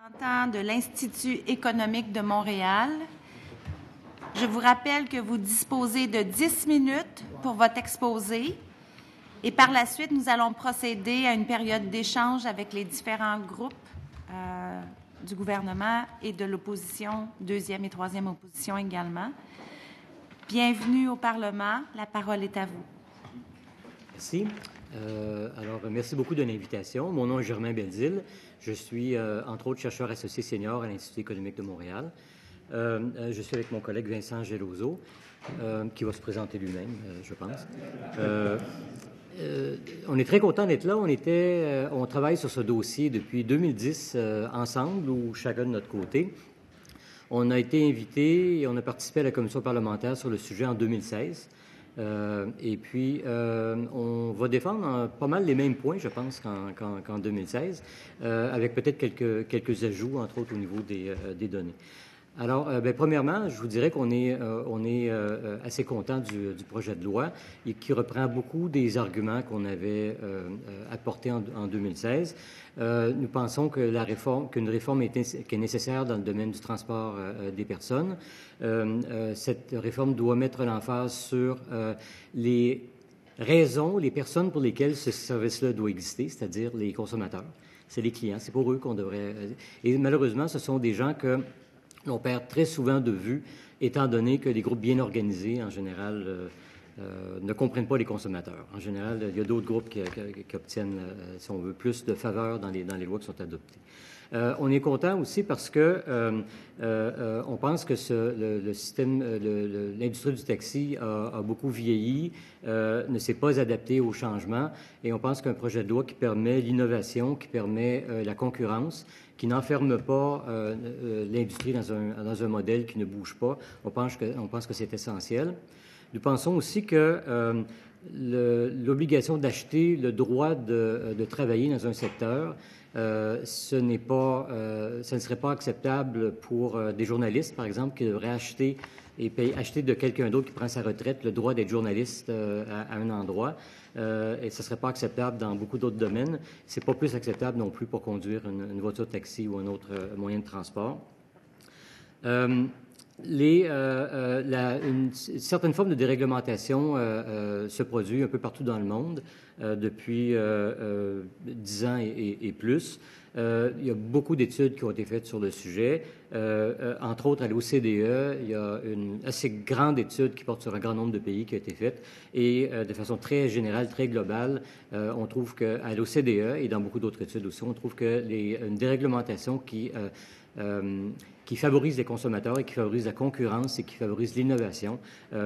De l'Institut économique de Montréal. Je vous rappelle que vous disposez de 10 minutes pour votre exposé et par la suite, nous allons procéder à une période d'échange avec les différents groupes du gouvernement et de l'opposition, deuxième et troisième opposition également. Bienvenue au Parlement. La parole est à vous. Merci. Merci beaucoup de l'invitation. Mon nom est Germain Belzile. Je suis, entre autres, chercheur associé senior à l'Institut économique de Montréal. Je suis avec mon collègue Vincent Geloso, qui va se présenter lui-même, je pense. On est très content d'être là. On travaille sur ce dossier depuis 2010 ensemble, ou chacun de notre côté. On a été invité et on a participé à la commission parlementaire sur le sujet en 2016. On va défendre pas mal les mêmes points, je pense, qu'en 2016, avec peut-être quelques ajouts, entre autres au niveau des données. Alors, premièrement, je vous dirais qu'on est assez content du projet de loi et qui reprend beaucoup des arguments qu'on avait apportés en 2016. Nous pensons qu'une réforme est nécessaire dans le domaine du transport des personnes. Cette réforme doit mettre l'emphase sur les raisons, les personnes pour lesquelles ce service-là doit exister, c'est-à-dire les consommateurs. C'est les clients, c'est pour eux qu'on devrait... Et malheureusement, ce sont des gens que l'on perd très souvent de vue, étant donné que les groupes bien organisés, en général, ne comprennent pas les consommateurs. En général, il y a d'autres groupes qui obtiennent, si on veut, plus de faveur dans les lois qui sont adoptées. On est content aussi parce que on pense que l'industrie du taxi a beaucoup vieilli, ne s'est pas adaptée au changement, et on pense qu'un projet de loi qui permet l'innovation, qui permet la concurrence, qui n'enferme pas l'industrie dans un modèle qui ne bouge pas, on pense que c'est essentiel. Nous pensons aussi que l'obligation d'acheter le droit de travailler dans un secteur, ce ne serait pas acceptable pour des journalistes, par exemple, qui devraient acheter de quelqu'un d'autre qui prend sa retraite le droit d'être journaliste à un endroit. Et ce ne serait pas acceptable dans beaucoup d'autres domaines. C'est pas plus acceptable non plus pour conduire une voiture de taxi ou un autre moyen de transport. Une certaine forme de déréglementation se produit un peu partout dans le monde depuis 10 ans et plus. Il y a beaucoup d'études qui ont été faites sur le sujet. Entre autres, à l'OCDE, il y a une assez grande étude qui porte sur un grand nombre de pays qui a été faite. Et de façon très générale, très globale, on trouve qu'à l'OCDE et dans beaucoup d'autres études aussi, on trouve une déréglementation qui favorise les consommateurs et qui favorise la concurrence et qui favorise l'innovation.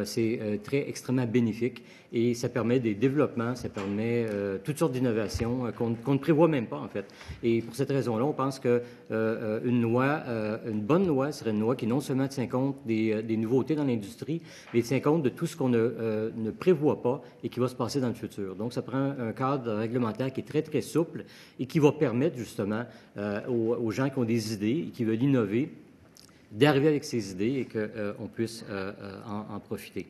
C'est extrêmement bénéfique et ça permet des développements, ça permet toutes sortes d'innovations qu'on ne prévoit même pas, en fait. Et pour cette raison-là, on pense que une bonne loi serait une loi qui non seulement tient compte des nouveautés dans l'industrie, mais tient compte de tout ce qu'on ne prévoit pas et qui va se passer dans le futur. Donc, ça prend un cadre réglementaire qui est très, très souple et qui va permettre justement aux gens qui ont des idées et qui veulent innover d'arriver avec ces idées et qu'on puisse en profiter.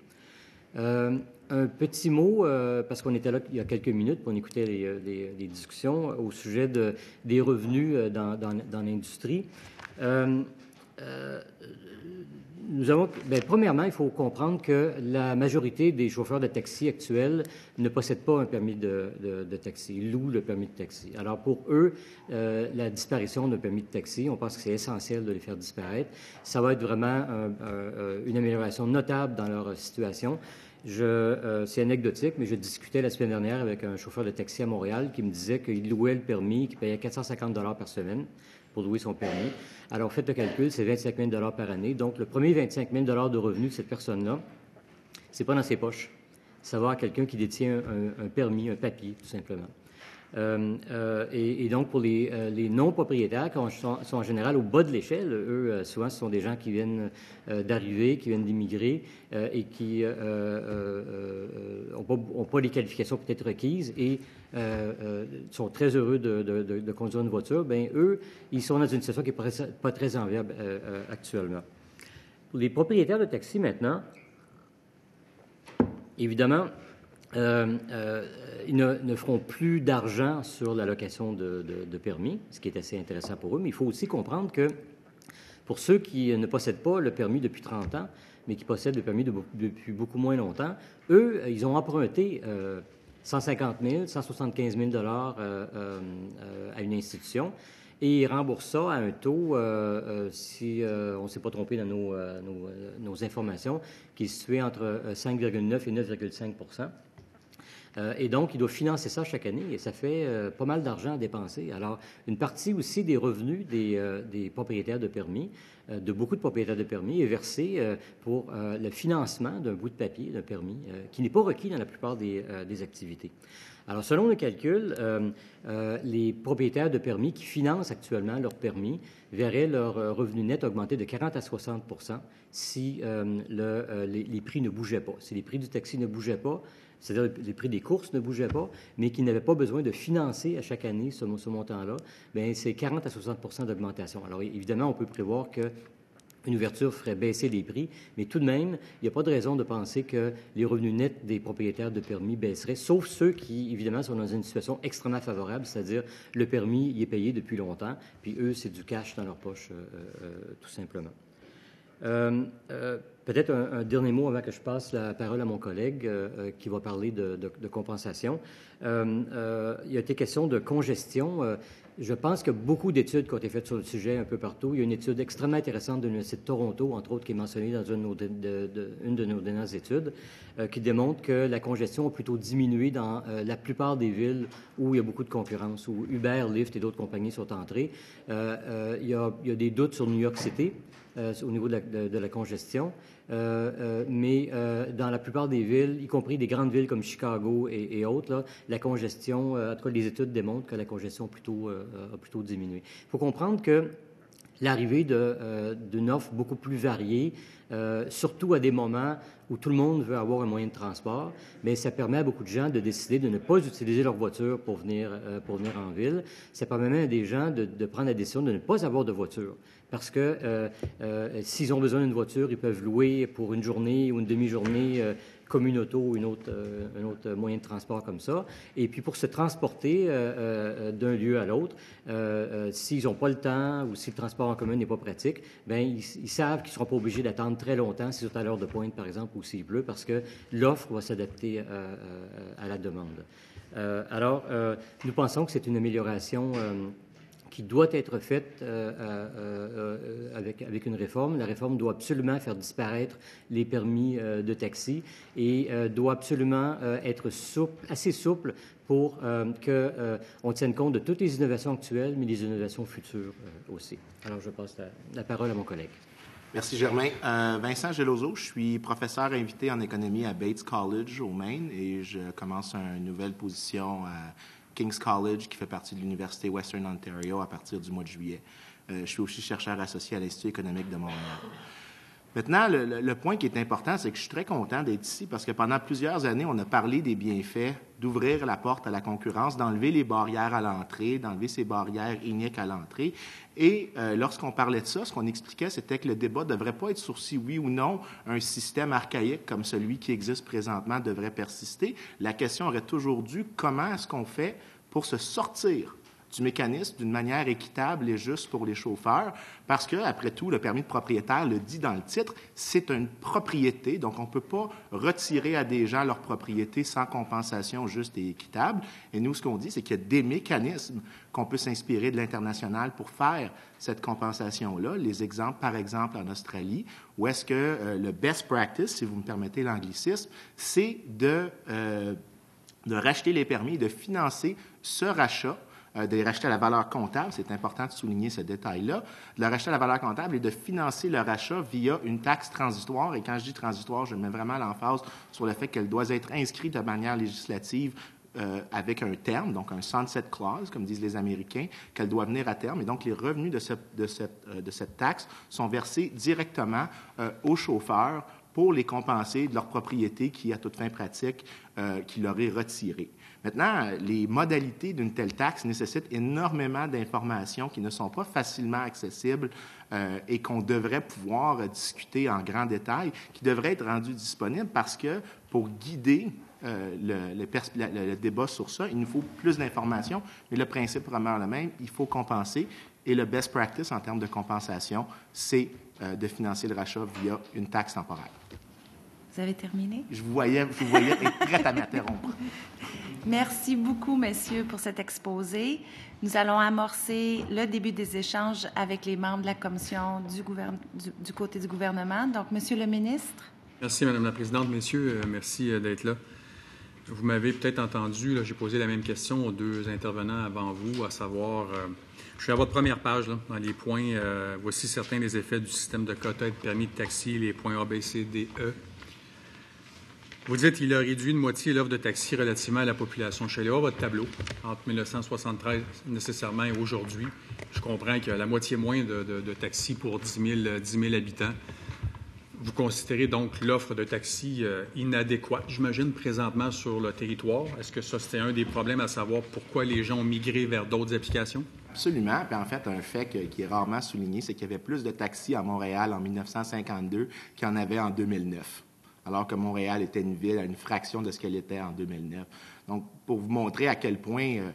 Un petit mot, parce qu'on était là il y a quelques minutes pour écouter les discussions au sujet des revenus dans l'industrie. Premièrement, il faut comprendre que la majorité des chauffeurs de taxi actuels ne possèdent pas un permis de taxi. Ils louent le permis de taxi. Alors, pour eux, la disparition d'un permis de taxi, on pense que c'est essentiel de les faire disparaître. Ça va être vraiment une amélioration notable dans leur situation. C'est anecdotique, mais je discutais la semaine dernière avec un chauffeur de taxi à Montréal qui me disait qu'il louait le permis, qu'il payait 450 $ par semaine pour louer son permis. Alors, faites le calcul, c'est 25 000 $ par année. Donc, le premier 25 000 $ de revenus de cette personne-là, c'est pas dans ses poches. Ça va à quelqu'un qui détient un permis, un papier, tout simplement. Et donc, pour les non-propriétaires, qui sont en général au bas de l'échelle, eux, souvent, ce sont des gens qui viennent d'arriver, qui viennent d'immigrer et qui n'ont pas les qualifications peut-être requises et sont très heureux de conduire une voiture. Bien, eux, ils sont dans une situation qui n'est pas très enviable actuellement. Pour les propriétaires de taxi, maintenant, évidemment, ils ne feront plus d'argent sur l'allocation de permis, ce qui est assez intéressant pour eux. Mais il faut aussi comprendre que pour ceux qui ne possèdent pas le permis depuis 30 ans, mais qui possèdent le permis depuis beaucoup moins longtemps, eux, ils ont emprunté 150 000, 175 000 $ à une institution et ils remboursent ça à un taux, si on ne s'est pas trompé dans nos informations, qui est situé entre 5,9 et 9,5 %. Et donc, il doit financer ça chaque année et ça fait pas mal d'argent à dépenser. Alors, une partie aussi des revenus des propriétaires de permis, de beaucoup de propriétaires de permis, est versée pour le financement d'un bout de papier, d'un permis, qui n'est pas requis dans la plupart des activités. Alors, selon le calcul, les propriétaires de permis qui financent actuellement leur permis verraient leur revenu net augmenter de 40 à 60 % si les prix ne bougeaient pas. Si les prix du taxi ne bougeaient pas, c'est-à-dire les prix des courses ne bougeaient pas, mais qu'ils n'avaient pas besoin de financer à chaque année ce montant-là, bien, c'est 40 à 60 % d'augmentation. Alors, évidemment, on peut prévoir qu'une ouverture ferait baisser les prix, mais tout de même, il n'y a pas de raison de penser que les revenus nets des propriétaires de permis baisseraient, sauf ceux qui, évidemment, sont dans une situation extrêmement favorable, c'est-à-dire le permis, il est payé depuis longtemps, puis eux, c'est du cash dans leur poche, tout simplement. Peut-être un dernier mot avant que je passe la parole à mon collègue qui va parler de compensation. Il a été question de congestion. Je pense qu'il y a beaucoup d'études qui ont été faites sur le sujet un peu partout. Il y a une étude extrêmement intéressante de l'Université de Toronto, entre autres, qui est mentionnée dans une de nos dernières études, qui démontre que la congestion a plutôt diminué dans la plupart des villes où il y a beaucoup de concurrence, où Uber, Lyft et d'autres compagnies sont entrées. Il y a des doutes sur New York City au niveau de la congestion. Mais dans la plupart des villes, y compris des grandes villes comme Chicago et autres, là, la congestion, en tout cas, les études démontrent que la congestion a plutôt diminué. Il faut comprendre que l'arrivée d'une offre beaucoup plus variée, surtout à des moments où tout le monde veut avoir un moyen de transport, mais ça permet à beaucoup de gens de décider de ne pas utiliser leur voiture pour venir en ville. Ça permet même à des gens de prendre la décision de ne pas avoir de voiture. Parce que s'ils ont besoin d'une voiture, ils peuvent louer pour une journée ou une demi-journée comme une auto ou un autre moyen de transport comme ça. Et puis pour se transporter d'un lieu à l'autre, s'ils n'ont pas le temps ou si le transport en commun n'est pas pratique, bien, ils savent qu'ils ne seront pas obligés d'attendre très longtemps, si c'est à l'heure de pointe, par exemple, ou s'il pleut, parce que l'offre va s'adapter à la demande. Alors, nous pensons que c'est une amélioration qui doit être faite avec une réforme. La réforme doit absolument faire disparaître les permis de taxi et doit absolument être assez souple pour qu'on tienne compte de toutes les innovations actuelles, mais les innovations futures aussi. Alors, je passe la parole à mon collègue. Merci, Germain. Vincent Geloso, je suis professeur invité en économie à Bates College au Maine et je commence une nouvelle position à King's College, qui fait partie de l'Université Western Ontario à partir du mois de juillet. Je suis aussi chercheur associé à l'Institut économique de Montréal. Maintenant, le point qui est important, c'est que je suis très content d'être ici parce que pendant plusieurs années, on a parlé des bienfaits d'ouvrir la porte à la concurrence, d'enlever les barrières à l'entrée, d'enlever ces barrières iniques à l'entrée. Et lorsqu'on parlait de ça, ce qu'on expliquait, c'était que le débat ne devrait pas être sur si oui ou non un système archaïque comme celui qui existe présentement devrait persister. La question aurait toujours dû comment est-ce qu'on fait pour se sortir du mécanisme d'une manière équitable et juste pour les chauffeurs, parce que, après tout, le permis de propriétaire le dit dans le titre, c'est une propriété, donc on ne peut pas retirer à des gens leur propriété sans compensation juste et équitable. Et nous, ce qu'on dit, c'est qu'il y a des mécanismes qu'on peut s'inspirer de l'international pour faire cette compensation-là. Les exemples, par exemple, en Australie, où est-ce que le best practice, si vous me permettez l'anglicisme, c'est de racheter les permis et de financer ce rachat, de les racheter à la valeur comptable, c'est important de souligner ce détail-là, de le racheter à la valeur comptable et de financer le rachat via une taxe transitoire. Et quand je dis transitoire, je mets vraiment l'emphase sur le fait qu'elle doit être inscrite de manière législative avec un terme, donc un sunset clause, comme disent les Américains, qu'elle doit venir à terme. Et donc, les revenus de cette taxe sont versés directement aux chauffeurs pour les compenser de leur propriété qui, à toute fin pratique, qui leur est retirée. Maintenant, les modalités d'une telle taxe nécessitent énormément d'informations qui ne sont pas facilement accessibles et qu'on devrait pouvoir discuter en grand détail, qui devraient être rendues disponibles parce que pour guider le débat sur ça. Il nous faut plus d'informations, mais le principe demeure le même. Il faut compenser. Et le best practice en termes de compensation, c'est de financer le rachat via une taxe temporaire. Vous avez terminé? Je vous voyais être prête à m'interrompre. Merci beaucoup, messieurs, pour cet exposé. Nous allons amorcer le début des échanges avec les membres de la commission du côté du gouvernement. Donc, Monsieur le ministre. Merci, Madame la Présidente. Messieurs, merci d'être là. Vous m'avez peut-être entendu, là, j'ai posé la même question aux deux intervenants avant vous, à savoir, je suis à votre première page, là, dans les points, voici certains des effets du système de quotas et de permis de taxi, les points A, B, C, D, E. Vous dites qu'il a réduit de moitié l'offre de taxi relativement à la population. Je suis allé voir votre tableau entre 1973 nécessairement et aujourd'hui. Je comprends qu'il y a la moitié moins de taxis pour 10 000 habitants. Vous considérez donc l'offre de taxi inadéquate, j'imagine, présentement sur le territoire. Est-ce que ça, c'était un des problèmes à savoir pourquoi les gens ont migré vers d'autres applications? Absolument. Puis en fait, un fait qui est rarement souligné, c'est qu'il y avait plus de taxis à Montréal en 1952 qu'il y en avait en 2009, alors que Montréal était une ville à une fraction de ce qu'elle était en 2009. Donc, pour vous montrer à quel point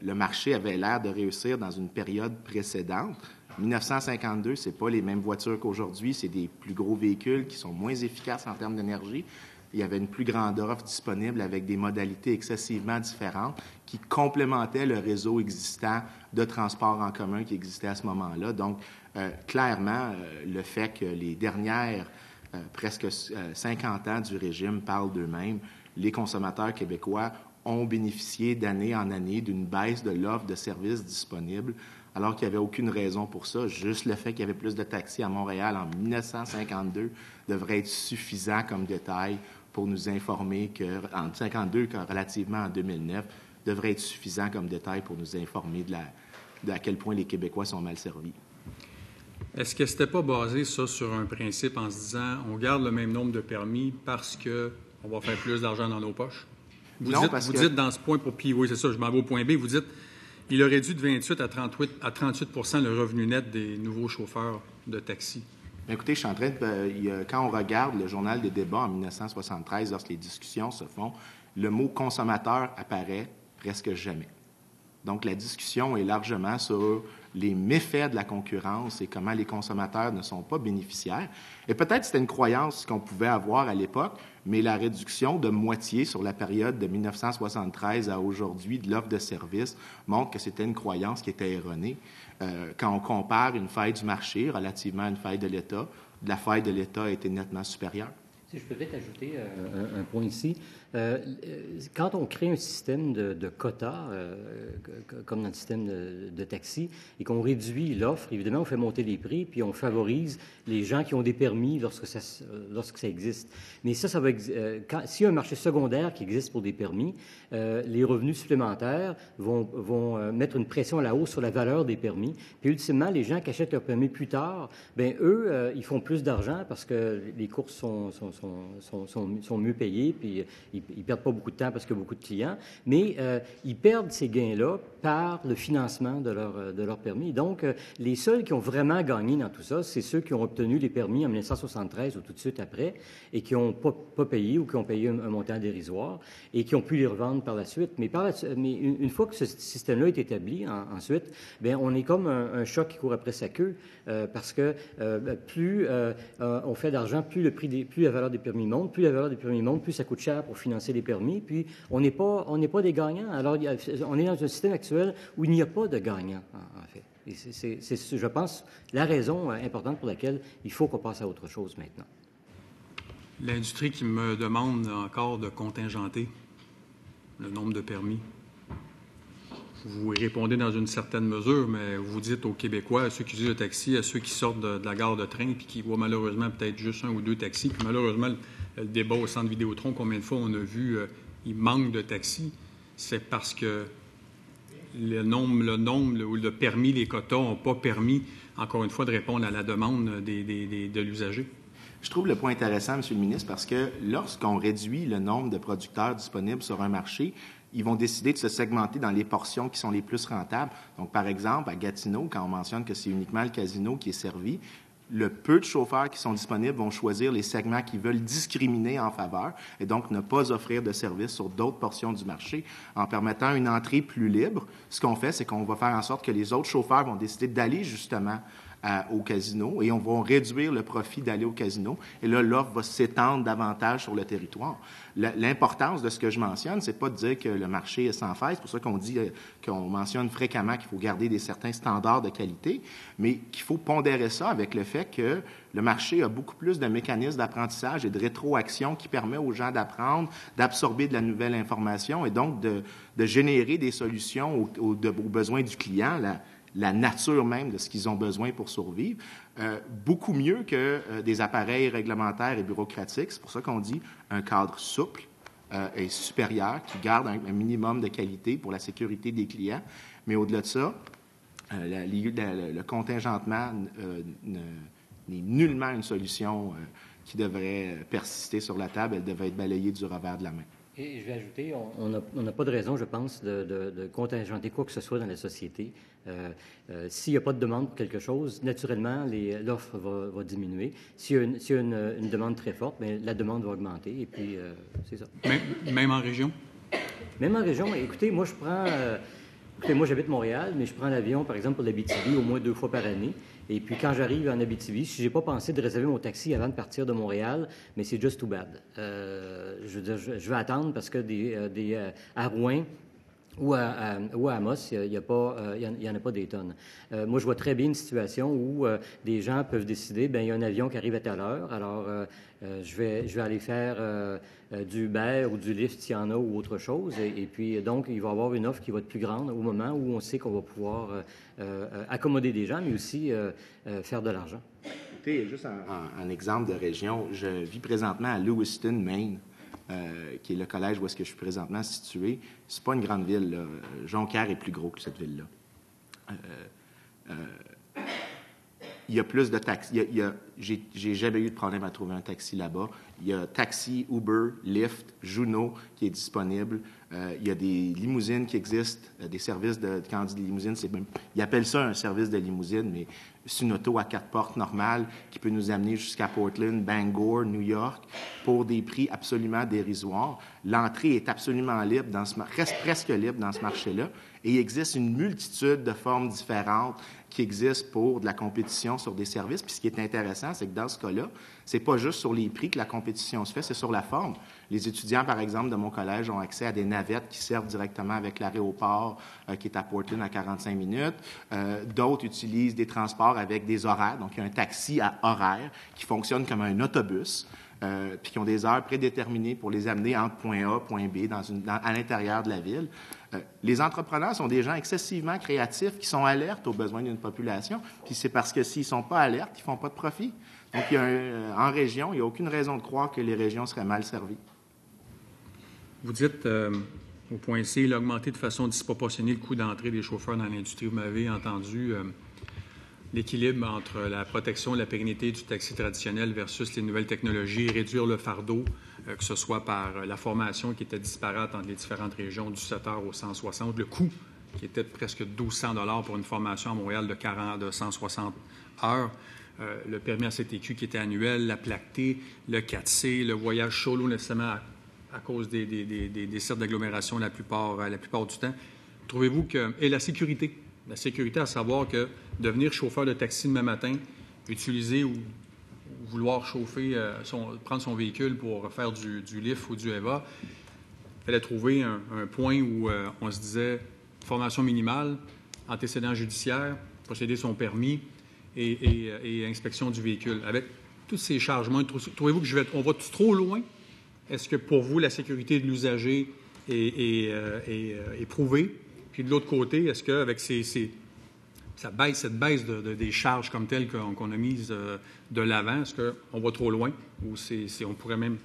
le marché avait l'air de réussir dans une période précédente, 1952, ce n'est pas les mêmes voitures qu'aujourd'hui, c'est des plus gros véhicules qui sont moins efficaces en termes d'énergie. Il y avait une plus grande offre disponible avec des modalités excessivement différentes qui complémentaient le réseau existant de transport en commun qui existait à ce moment-là. Donc, clairement, le fait que les dernières presque 50 ans du régime parlent d'eux-mêmes, les consommateurs québécois ont bénéficié d'année en année d'une baisse de l'offre de services disponibles, alors qu'il n'y avait aucune raison pour ça. Juste le fait qu'il y avait plus de taxis à Montréal en 1952 devrait être suffisant comme détail pour nous informer qu'en 1952, relativement en 2009, devrait être suffisant comme détail pour nous informer de à quel point les Québécois sont mal servis. Est-ce que c'était pas basé, ça, sur un principe en se disant on garde le même nombre de permis parce qu'on va faire plus d'argent dans nos poches? Vous dites dans ce point, oui, c'est ça, je m'en vais au point B, vous dites il a réduit de 28 à 38 le revenu net des nouveaux chauffeurs de taxi. Écoutez, je suis en train de... quand on regarde le journal des débats en 1973, lorsque les discussions se font, le mot « consommateur » apparaît presque jamais. Donc, la discussion est largement sur les méfaits de la concurrence et comment les consommateurs ne sont pas bénéficiaires. Et peut-être c'était une croyance qu'on pouvait avoir à l'époque, mais la réduction de moitié sur la période de 1973 à aujourd'hui de l'offre de services montre que c'était une croyance qui était erronée. Quand on compare une faille du marché relativement à une faille de l'État, la faille de l'État a été nettement supérieure. Si je peux peut-être ajouter un point ici. Quand on crée un système de quotas, comme dans le système de taxi, et qu'on réduit l'offre, évidemment, on fait monter les prix, puis on favorise les gens qui ont des permis lorsque ça existe. Mais ça va... s'il y a un marché secondaire qui existe pour des permis, les revenus supplémentaires vont mettre une pression à la hausse sur la valeur des permis. Puis, ultimement, les gens qui achètent leur permis plus tard, bien, eux, ils font plus d'argent parce que les courses sont mieux payées, puis ils perdent pas beaucoup de temps parce qu'il y a beaucoup de clients, mais ils perdent ces gains-là par le financement de leur permis. Donc, les seuls qui ont vraiment gagné dans tout ça, c'est ceux qui ont obtenu les permis en 1973 ou tout de suite après et qui n'ont pas payé ou qui ont payé un montant dérisoire et qui ont pu les revendre par la suite. Mais une fois que ce système-là est établi, ensuite, bien, on est comme un chat qui court après sa queue parce que plus on fait d'argent, plus la valeur des permis monte, plus ça coûte cher pour financer les permis, puis on n'est pas des gagnants. Alors, on est dans un système actuel où il n'y a pas de gagnants, en fait. Et c'est, je pense, la raison importante pour laquelle il faut qu'on passe à autre chose maintenant. L'industrie qui me demande encore de contingenter le nombre de permis. Vous y répondez dans une certaine mesure, mais vous dites aux Québécois, à ceux qui utilisent le taxi, à ceux qui sortent de la gare de train puis qui voient malheureusement peut-être juste un ou deux taxis, puis malheureusement, le débat au centre Vidéotron, combien de fois on a vu il manque de taxis, c'est parce que le nombre ou le permis, les quotas n'ont pas permis, encore une fois, de répondre à la demande de l'usager. Je trouve le point intéressant, M. le ministre, parce que lorsqu'on réduit le nombre de producteurs disponibles sur un marché, ils vont décider de se segmenter dans les portions qui sont les plus rentables. Donc, par exemple, à Gatineau, quand on mentionne que c'est uniquement le casino qui est servi, le peu de chauffeurs qui sont disponibles vont choisir les segments qui veulent discriminer en faveur et donc ne pas offrir de services sur d'autres portions du marché en permettant une entrée plus libre. Ce qu'on fait, c'est qu'on va faire en sorte que les autres chauffeurs vont décider d'aller justement au casino et on va réduire le profit d'aller au casino. Et là, l'offre va s'étendre davantage sur le territoire. L'importance de ce que je mentionne, c'est pas de dire que le marché est sans faille. C'est pour ça qu'on dit, qu'on mentionne fréquemment qu'il faut garder certains standards de qualité, mais qu'il faut pondérer ça avec le fait que le marché a beaucoup plus de mécanismes d'apprentissage et de rétroaction qui permet aux gens d'apprendre, d'absorber de la nouvelle information et donc de générer des solutions aux besoins du client, la nature même de ce qu'ils ont besoin pour survivre, beaucoup mieux que des appareils réglementaires et bureaucratiques. C'est pour ça qu'on dit un cadre souple et supérieur qui garde un minimum de qualité pour la sécurité des clients. Mais au-delà de ça, le contingentement n'est nullement une solution qui devrait persister sur la table. Elle devrait être balayée du revers de la main. Et je vais ajouter, on n'a pas de raison, je pense, de contingenter quoi que ce soit dans la société. S'il n'y a pas de demande pour quelque chose, naturellement, l'offre va diminuer. S'il y a une demande très forte, bien, la demande va augmenter, et puis c'est ça. Même en région? Même en région. Écoutez, moi, moi, j'habite Montréal, mais je prends l'avion, par exemple, pour l'Abitibi au moins 2 fois par année. Et puis, quand j'arrive en Abitibi, si j'ai pas pensé de réserver mon taxi avant de partir de Montréal, mais c'est just too bad. Je veux dire, je vais attendre parce que à Rouen ou à Amos, il y en a pas des tonnes. Moi, je vois très bien une situation où des gens peuvent décider, bien, il y a un avion qui arrive à telle heure, alors je vais aller faire du Uber ou du Lyft s'il y en a ou autre chose. Et puis, donc, il va y avoir une offre qui va être plus grande au moment où on sait qu'on va pouvoir accommoder des gens, mais aussi faire de l'argent. Écoutez, juste un exemple de région, je vis présentement à Lewiston, Maine, qui est le collège où est-ce que je suis présentement situé. C'est pas une grande ville, là. Jonquière est plus gros que cette ville-là. Il y a plus de taxis. J'ai jamais eu de problème à trouver un taxi là-bas. Il y a taxi, Uber, Lyft, Juno qui est disponible. Il y a des limousines qui existent, des services quand on dit limousine, ils appellent ça un service de limousine, mais c'est une auto à 4 portes normale qui peut nous amener jusqu'à Portland, Bangor, New York pour des prix absolument dérisoires. L'entrée est absolument libre reste presque libre dans ce marché-là. Et il existe une multitude de formes différentes qui existent pour de la compétition sur des services. Puis ce qui est intéressant, c'est que dans ce cas-là, c'est pas juste sur les prix que la compétition se fait, c'est sur la forme. Les étudiants, par exemple, de mon collège ont accès à des navettes qui servent directement avec l'aéroport qui est à Portland à 45 minutes. D'autres utilisent des transports avec des horaires. Donc, il y a un taxi à horaire qui fonctionne comme un autobus. Puis qui ont des heures prédéterminées pour les amener entre point A, point B, à l'intérieur de la ville. Les entrepreneurs sont des gens excessivement créatifs qui sont alertes aux besoins d'une population, puis c'est parce que s'ils ne sont pas alertes, ils ne font pas de profit. Donc, en région, il n'y a aucune raison de croire que les régions seraient mal servies. Vous dites, au point C, il a augmenté de façon disproportionnée le coût d'entrée des chauffeurs dans l'industrie. Vous m'avez entendu l'équilibre entre la protection et la pérennité du taxi traditionnel versus les nouvelles technologies, réduire le fardeau, que ce soit par la formation qui était disparate entre les différentes régions, du 7 heures au 160, le coût qui était de presque 1 200 $ pour une formation à Montréal de 160 heures, le permis ACTQ qui était annuel, la plaque T, le 4C, le voyage solo nécessairement à cause des cercles d'agglomération la plupart du temps. Trouvez-vous que... Et la sécurité, à savoir que devenir chauffeur de taxi demain matin, utiliser ou vouloir chauffer, prendre son véhicule pour faire du Lyft ou du EVA, il fallait trouver un point où on se disait formation minimale, antécédent judiciaire, posséder son permis et inspection du véhicule. Avec toutes ces charges, trouvez-vous qu'on va trop loin? Est-ce que pour vous, la sécurité de l'usager est prouvée? Puis de l'autre côté, est-ce qu'avec cette baisse des charges comme telles qu'on a mises de l'avant, est-ce qu'on va trop loin ou on pourrait même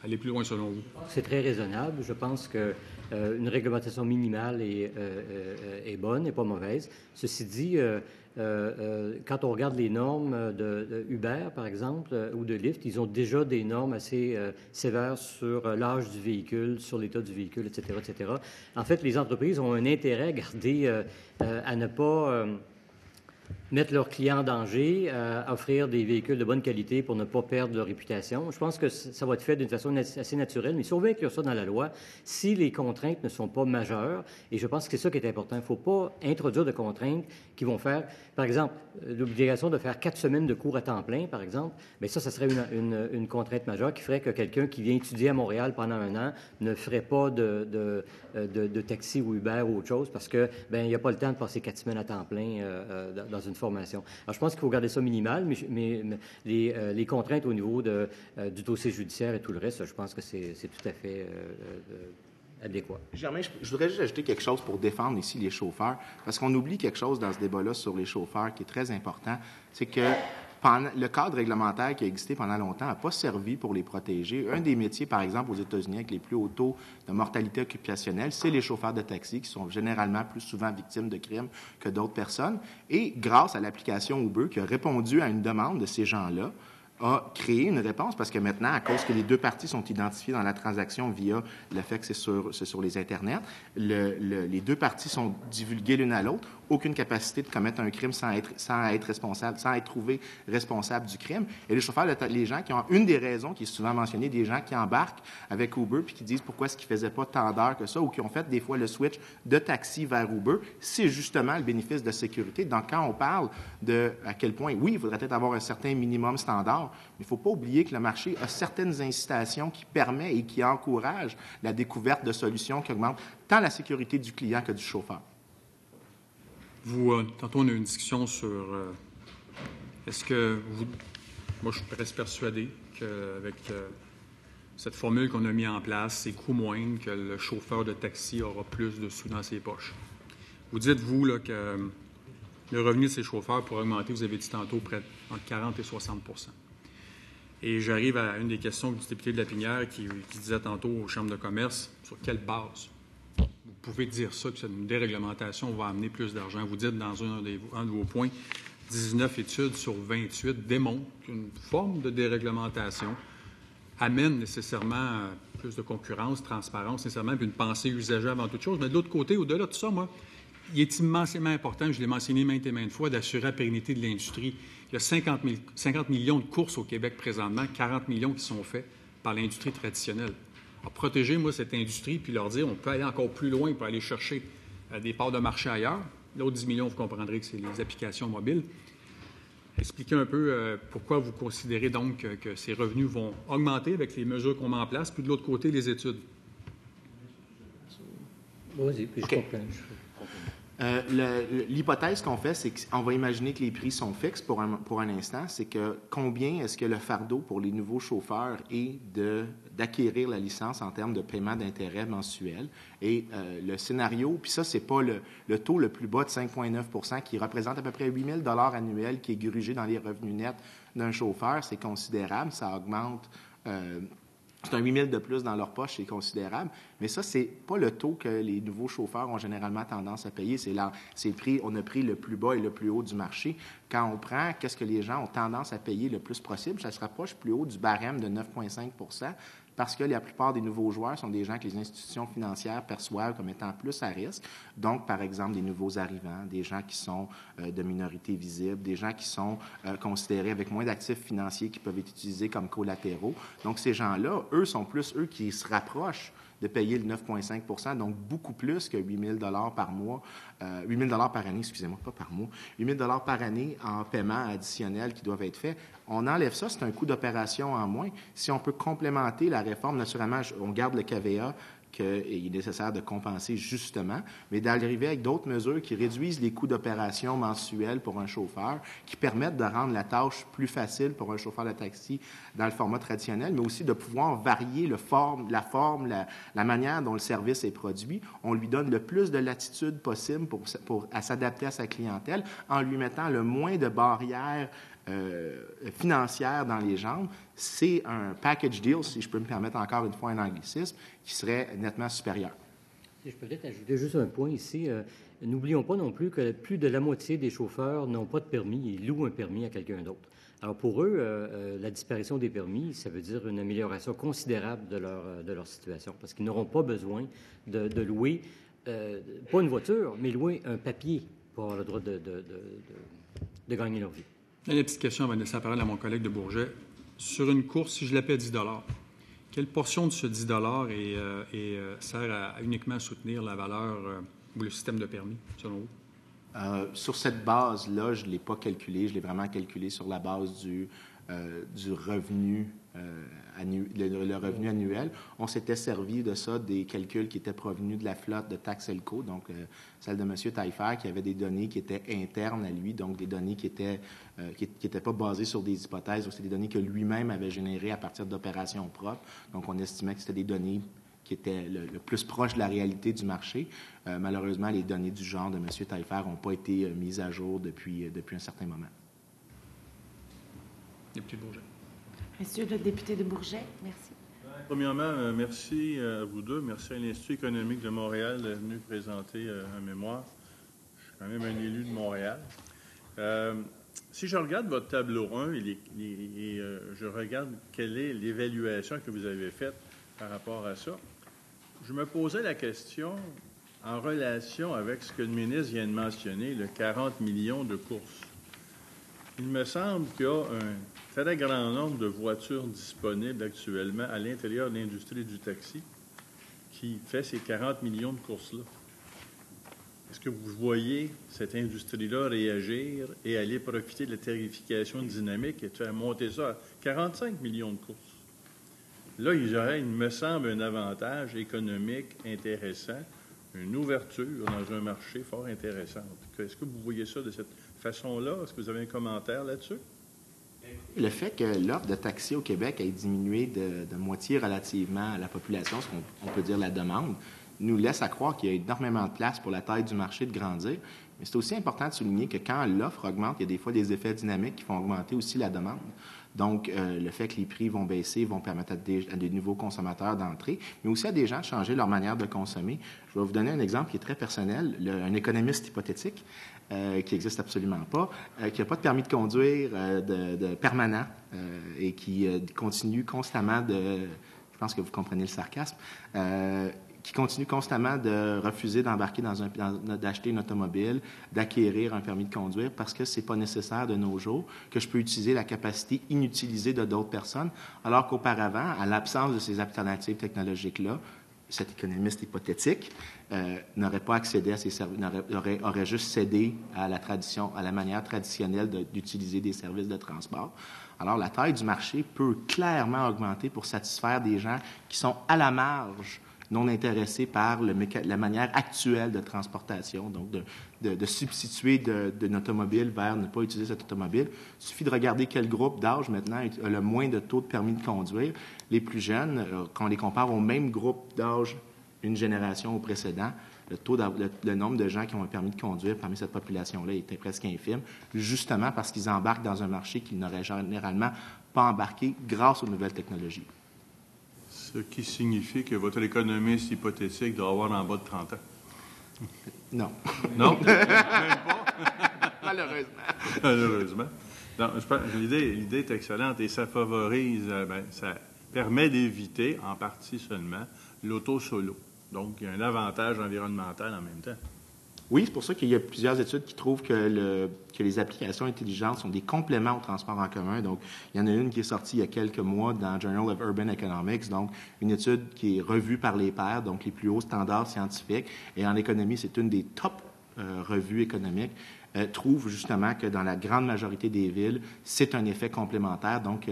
aller plus loin selon vous? C'est très raisonnable. Je pense qu'une réglementation minimale est bonne et pas mauvaise. Ceci dit, quand on regarde les normes de Uber, par exemple, ou de Lyft, ils ont déjà des normes assez sévères sur l'âge du véhicule, sur l'état du véhicule, etc., etc. En fait, les entreprises ont un intérêt à garder, à ne pas mettre leurs clients en danger, offrir des véhicules de bonne qualité pour ne pas perdre leur réputation. Je pense que ça va être fait d'une façon assez naturelle, mais si on veut inclure ça dans la loi, si les contraintes ne sont pas majeures, et je pense que c'est ça qui est important, il ne faut pas introduire de contraintes qui vont faire, par exemple, l'obligation de faire 4 semaines de cours à temps plein, par exemple, bien ça serait une contrainte majeure qui ferait que quelqu'un qui vient étudier à Montréal pendant 1 an ne ferait pas de taxi ou Uber ou autre chose parce que ben il n'y a pas le temps de passer 4 semaines à temps plein dans une formation. Alors, je pense qu'il faut garder ça minimal, mais les contraintes au niveau du dossier judiciaire et tout le reste, je pense que c'est tout à fait adéquat. Germain, je voudrais juste ajouter quelque chose pour défendre ici les chauffeurs, parce qu'on oublie quelque chose dans ce débat-là sur les chauffeurs qui est très important, c'est que le cadre réglementaire qui a existé pendant longtemps n'a pas servi pour les protéger. Un des métiers, par exemple, aux États-Unis, avec les plus hauts taux de mortalité occupationnelle, c'est les chauffeurs de taxi qui sont généralement plus souvent victimes de crimes que d'autres personnes. Et grâce à l'application Uber qui a répondu à une demande de ces gens-là, a créé une réponse parce que maintenant, à cause que les deux parties sont identifiées dans la transaction via le fait que c'est sur les Internets, les deux parties sont divulguées l'une à l'autre, aucune capacité de commettre un crime sans être responsable, sans être trouvé responsable du crime. Et les chauffeurs, les gens qui ont une des raisons qui est souvent mentionnée, des gens qui embarquent avec Uber puis qui disent pourquoi est-ce qu'ils ne faisaient pas tant d'heures que ça ou qui ont fait des fois le switch de taxi vers Uber, c'est justement le bénéfice de sécurité. Donc, quand on parle de à quel point, oui, il faudrait peut-être avoir un certain minimum standard, mais il ne faut pas oublier que le marché a certaines incitations qui permettent et qui encouragent la découverte de solutions qui augmentent tant la sécurité du client que du chauffeur. Tantôt, on a eu une discussion sur est-ce que moi, je reste persuadé qu'avec cette formule qu'on a mise en place, c'est coût moindre que le chauffeur de taxi aura plus de sous dans ses poches. Vous dites, vous, là, que le revenu de ces chauffeurs pourrait augmenter, vous avez dit tantôt, près entre 40 et 60 %. Et j'arrive à une des questions du député de Lapinière qui disait tantôt aux chambres de commerce, sur quelle base vous pouvez dire ça, que une déréglementation va amener plus d'argent. Vous dites dans un de vos points, 19 études sur 28 démontrent qu'une forme de déréglementation amène nécessairement plus de concurrence, transparence, nécessairement, puis une pensée usagère avant toute chose. Mais de l'autre côté, au-delà de tout ça, moi, il est immensément important, je l'ai mentionné maintes et maintes fois, d'assurer la pérennité de l'industrie. Il y a 50 millions de courses au Québec présentement, 40 millions qui sont faits par l'industrie traditionnelle. Alors, protéger, moi, cette industrie, puis leur dire on peut aller encore plus loin pour aller chercher des parts de marché ailleurs. L'autre 10 millions, vous comprendrez que c'est les applications mobiles. Expliquez un peu pourquoi vous considérez donc que ces revenus vont augmenter avec les mesures qu'on met en place, puis de l'autre côté, les études. Vas-y, puis je comprends. L'hypothèse qu'on fait, c'est qu'on va imaginer que les prix sont fixes pour un instant. C'est que combien est-ce que le fardeau pour les nouveaux chauffeurs est d'acquérir la licence en termes de paiement d'intérêt mensuel. Et le scénario, puis ça, c'est pas le taux le plus bas de 5,9 % qui représente à peu près 8 000 $ annuels qui est grugé dans les revenus nets d'un chauffeur. C'est considérable. Ça augmente... c'est un 8 000 de plus dans leur poche, c'est considérable. Mais ça, c'est pas le taux que les nouveaux chauffeurs ont généralement tendance à payer. C'est le prix, on a pris le plus bas et le plus haut du marché. Quand on prend qu'est-ce que les gens ont tendance à payer le plus possible, ça se rapproche plus haut du barème de 9,5 % parce que la plupart des nouveaux joueurs sont des gens que les institutions financières perçoivent comme étant plus à risque. Donc, par exemple, des nouveaux arrivants, des gens qui sont de minorité visible, des gens qui sont considérés avec moins d'actifs financiers qui peuvent être utilisés comme collatéraux. Donc, ces gens-là, eux, sont plus eux qui se rapprochent de payer le 9,5 %, donc beaucoup plus que 8 000 $ par mois, 8 000 $ par année, excusez-moi, pas par mois, 8 000 $ par année en paiement additionnel qui doivent être faits. On enlève ça, c'est un coût d'opération en moins. Si on peut complémenter la réforme, naturellement, on garde le KVA, qu'il est nécessaire de compenser justement, mais d'arriver avec d'autres mesures qui réduisent les coûts d'opération mensuels pour un chauffeur, qui permettent de rendre la tâche plus facile pour un chauffeur de taxi dans le format traditionnel, mais aussi de pouvoir varier la manière dont le service est produit. On lui donne le plus de latitude possible pour s'adapter à sa clientèle en lui mettant le moins de barrières financière dans les jambes, c'est un package deal, si je peux me permettre encore une fois un anglicisme, qui serait nettement supérieur. Si je peux peut-être ajouter juste un point ici. N'oublions pas non plus que plus de la moitié des chauffeurs n'ont pas de permis et louent un permis à quelqu'un d'autre. Alors pour eux, la disparition des permis, ça veut dire une amélioration considérable de leur situation, parce qu'ils n'auront pas besoin de louer, pas une voiture, mais louer un papier pour avoir le droit de gagner leur vie. Une petite question avant de laisser la parole à mon collègue de Bourget. Sur une course, si je la paie à 10 $, quelle portion de ce 10 $ sert uniquement à soutenir la valeur ou le système de permis, selon vous? Sur cette base-là, je ne l'ai pas calculé. Je l'ai vraiment calculé sur la base du revenu, le revenu annuel. On s'était servi de ça, des calculs qui étaient provenus de la flotte de Tax Elco, donc celle de M. Taillefer, qui avait des données qui étaient internes à lui, donc des données qui étaient pas basées sur des hypothèses, donc c'était des données que lui-même avait générées à partir d'opérations propres. Donc, on estimait que c'était des données qui étaient le plus proche de la réalité du marché. Malheureusement, les données du genre de M. Taillefer n'ont pas été mises à jour depuis un certain moment. Député de Bourget. Monsieur le député de Bourget, merci. Premièrement, merci à vous deux. Merci à l'Institut économique de Montréal d'être venu présenter un mémoire. Je suis quand même un élu de Montréal. Si je regarde votre tableau 1 et je regarde quelle est l'évaluation que vous avez faite par rapport à ça, je me posais la question en relation avec ce que le ministre vient de mentionner, le 40 millions de courses. Il me semble qu'il y a un très grand nombre de voitures disponibles actuellement à l'intérieur de l'industrie du taxi qui fait ces 40 millions de courses-là. Est-ce que vous voyez cette industrie-là réagir et aller profiter de la tarification dynamique et de faire monter ça à 45 millions de courses? Là, il y aurait, il me semble, un avantage économique intéressant, une ouverture dans un marché fort intéressant. Est-ce que vous voyez ça de cette façon-là? Est-ce que vous avez un commentaire là-dessus? Le fait que l'offre de taxi au Québec ait diminué de moitié relativement à la population, ce qu'on peut dire la demande, nous laisse à croire qu'il y a énormément de place pour la taille du marché de grandir. Mais c'est aussi important de souligner que quand l'offre augmente, il y a des fois des effets dynamiques qui font augmenter aussi la demande. Donc, le fait que les prix vont baisser vont permettre à des nouveaux consommateurs d'entrer, mais aussi à des gens de changer leur manière de consommer. Je vais vous donner un exemple qui est très personnel. Un économiste hypothétique qui n'existe absolument pas, qui n'a pas de permis de conduire de permanent et qui continue constamment de... Je pense que vous comprenez le sarcasme. Qui continue constamment de refuser d'embarquer d'acheter une automobile, d'acquérir un permis de conduire parce que c'est pas nécessaire de nos jours, que je peux utiliser la capacité inutilisée de d'autres personnes, alors qu'auparavant, à l'absence de ces alternatives technologiques-là, cet économiste hypothétique n'aurait pas accédé à ces services, aurait juste cédé à la tradition, à la manière traditionnelle d'utiliser des services de transport. Alors, la taille du marché peut clairement augmenter pour satisfaire des gens qui sont à la marge non intéressés par la manière actuelle de transportation, donc de substituer d'une automobile vers ne pas utiliser cette automobile. Il suffit de regarder quel groupe d'âge maintenant a le moins de taux de permis de conduire. Les plus jeunes, quand on les compare au même groupe d'âge une génération au précédent, le nombre de gens qui ont un permis de conduire parmi cette population-là était presque infime, justement parce qu'ils embarquent dans un marché qu'ils n'auraient généralement pas embarqué grâce aux nouvelles technologies. Ce qui signifie que votre économiste hypothétique doit avoir en bas de 30 ans. Non. Non? Même pas? Malheureusement. Malheureusement. Non, je pense que l'idée est excellente et ça favorise, ça permet d'éviter, en partie seulement, l'auto-solo. Donc, il y a un avantage environnemental en même temps. Oui, c'est pour ça qu'il y a plusieurs études qui trouvent que les applications intelligentes sont des compléments au transport en commun. Donc, il y en a une qui est sortie il y a quelques mois dans Journal of Urban Economics, donc une étude qui est revue par les pairs, donc les plus hauts standards scientifiques. Et en économie, c'est une des top revues économiques, trouve justement que dans la grande majorité des villes, c'est un effet complémentaire. Donc,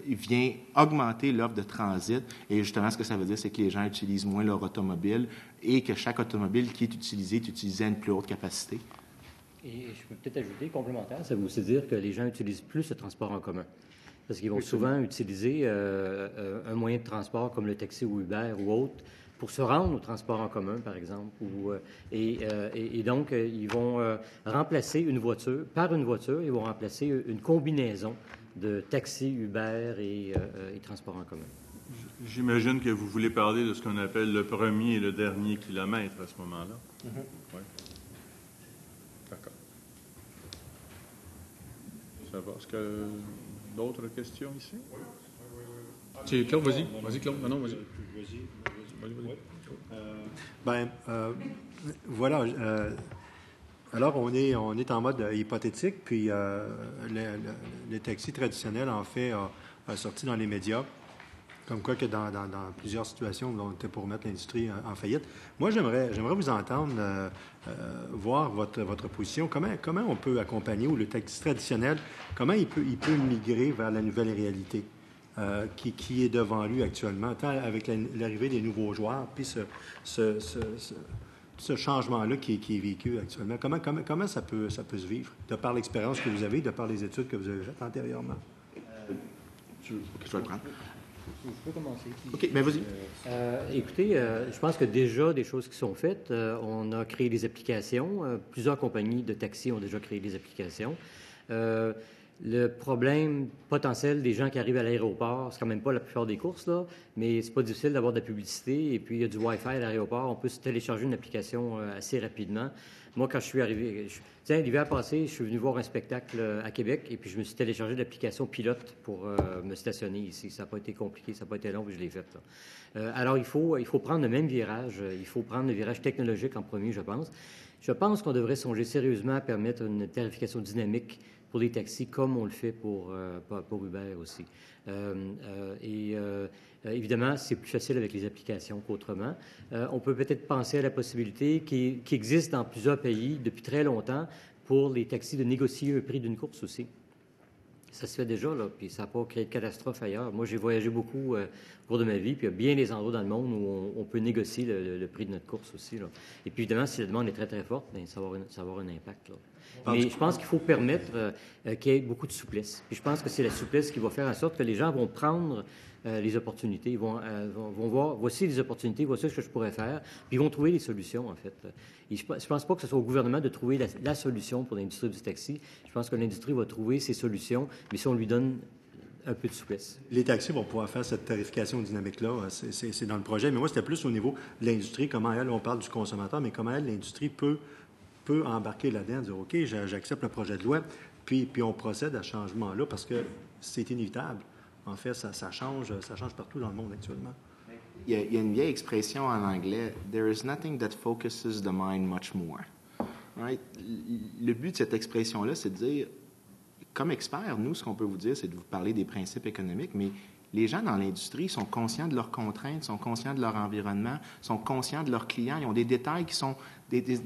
il vient augmenter l'offre de transit. Et justement, ce que ça veut dire, c'est que les gens utilisent moins leur automobile et que chaque automobile qui est utilisée à une plus haute capacité. Et je peux peut-être ajouter, complémentaire, ça veut aussi dire que les gens utilisent plus le transport en commun. Parce qu'ils vont souvent utiliser un moyen de transport comme le taxi ou Uber ou autre pour se rendre au transport en commun, par exemple. Et donc, ils vont remplacer une voiture par une voiture. Ils vont remplacer une combinaison de taxi, Uber et transport en commun. J'imagine que vous voulez parler de ce qu'on appelle le premier et le dernier kilomètre à ce moment-là. Mm-hmm. Oui. D'accord. Ça va. Est-ce que d'autres questions ici? Oui. Claude, vas-y. Vas-y, Claude. Non, vas-y. Voilà. Alors, on est en mode hypothétique, puis le taxi traditionnel, en fait, a sorti dans les médias, comme quoi que dans plusieurs situations, on était pour mettre l'industrie en faillite. Moi, j'aimerais vous entendre, voir votre position. Comment on peut accompagner, ou le taxi traditionnel, comment il peut migrer vers la nouvelle réalité qui est devant lui actuellement, tant avec l'arrivée des nouveaux joueurs, puis ce changement-là qui est vécu actuellement. Comment ça peut se vivre, de par l'expérience que vous avez, de par les études que vous avez faites antérieurement? Je vais le prendre. Je peux commencer. OK, bien vas-y. Écoutez, je pense que déjà des choses qui sont faites. On a créé des applications. Plusieurs compagnies de taxi ont déjà créé des applications. Le problème potentiel des gens qui arrivent à l'aéroport, c'est quand même pas la plupart des courses, là, mais c'est pas difficile d'avoir de la publicité. Et puis, il y a du Wi-Fi à l'aéroport. On peut se télécharger une application assez rapidement. Moi, quand je suis arrivé... l'hiver passé, je suis venu voir un spectacle à Québec et puis je me suis téléchargé l'application Pilote pour me stationner ici. Ça n'a pas été compliqué, ça n'a pas été long, puis je l'ai fait. Alors, il faut prendre le même virage. Il faut prendre le virage technologique en premier, je pense. Je pense qu'on devrait songer sérieusement à permettre une tarification dynamique pour les taxis, comme on le fait pour Uber aussi. Évidemment, c'est plus facile avec les applications qu'autrement. On peut peut-être penser à la possibilité qui existe dans plusieurs pays depuis très longtemps pour les taxis de négocier un prix d'une course aussi. Ça se fait déjà, là, puis ça n'a pas créé de catastrophe ailleurs. Moi, j'ai voyagé beaucoup au cours de ma vie, puis il y a bien des endroits dans le monde où on peut négocier le prix de notre course aussi, là. Et puis, évidemment, si la demande est très, très forte, bien, ça va avoir un impact, là. Mais je pense qu'il faut permettre qu'il y ait beaucoup de souplesse. Puis je pense que c'est la souplesse qui va faire en sorte que les gens vont prendre les opportunités. Ils vont voir, voici les opportunités, voici ce que je pourrais faire, puis ils vont trouver des solutions, en fait. Et je ne pense pas que ce soit au gouvernement de trouver la solution pour l'industrie du taxi. Je pense que l'industrie va trouver ses solutions, mais si on lui donne un peu de souplesse. Les taxis vont pouvoir faire cette tarification dynamique-là. C'est dans le projet. Mais moi, c'était plus au niveau de l'industrie. Comment elle, on parle du consommateur, mais comment elle, l'industrie peut embarquer là-dedans, dire OK, j'accepte le projet de loi, puis on procède à ce changement-là parce que c'est inévitable. En fait, ça change partout dans le monde actuellement. Il y a une vieille expression en anglais, « There is nothing that focuses the mind much more ». Right? Le but de cette expression-là, c'est de dire, comme expert, nous, ce qu'on peut vous dire, c'est de vous parler des principes économiques, mais les gens dans l'industrie sont conscients de leurs contraintes, sont conscients de leur environnement, sont conscients de leurs clients. Ils ont des détails qui sont des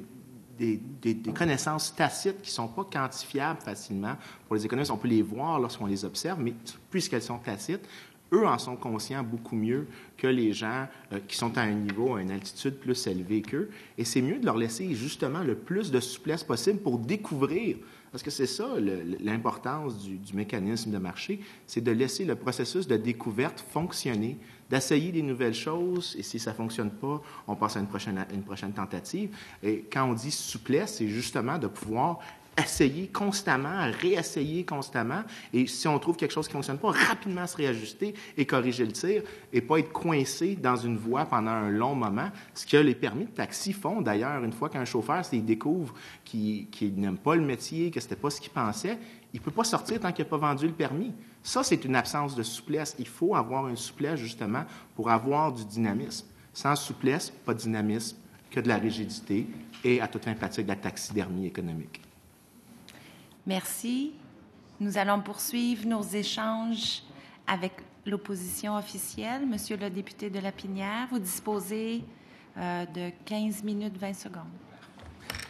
connaissances tacites qui ne sont pas quantifiables facilement. Pour les économistes, on peut les voir lorsqu'on les observe, mais puisqu'elles sont tacites, eux en sont conscients beaucoup mieux que les gens qui sont à un niveau, à une altitude plus élevée qu'eux. Et c'est mieux de leur laisser justement le plus de souplesse possible pour découvrir. Parce que c'est ça l'importance du mécanisme de marché, c'est de laisser le processus de découverte fonctionner, d'essayer des nouvelles choses, et si ça ne fonctionne pas, on passe à une prochaine tentative. Et quand on dit souplesse, c'est justement de pouvoir essayer constamment, réessayer constamment, et si on trouve quelque chose qui ne fonctionne pas, rapidement se réajuster et corriger le tir, et pas être coincé dans une voie pendant un long moment, ce que les permis de taxi font d'ailleurs. Une fois qu'un chauffeur s'il découvre qu'il n'aime pas le métier, que ce n'était pas ce qu'il pensait, il ne peut pas sortir tant qu'il n'a pas vendu le permis. Ça, c'est une absence de souplesse. Il faut avoir une souplesse, justement, pour avoir du dynamisme. Sans souplesse, pas de dynamisme, que de la rigidité, et à toute fin pratique, de la taxidermie économique. Merci. Nous allons poursuivre nos échanges avec l'opposition officielle. Monsieur le député de Lapinière, vous disposez de 15 minutes 20 secondes.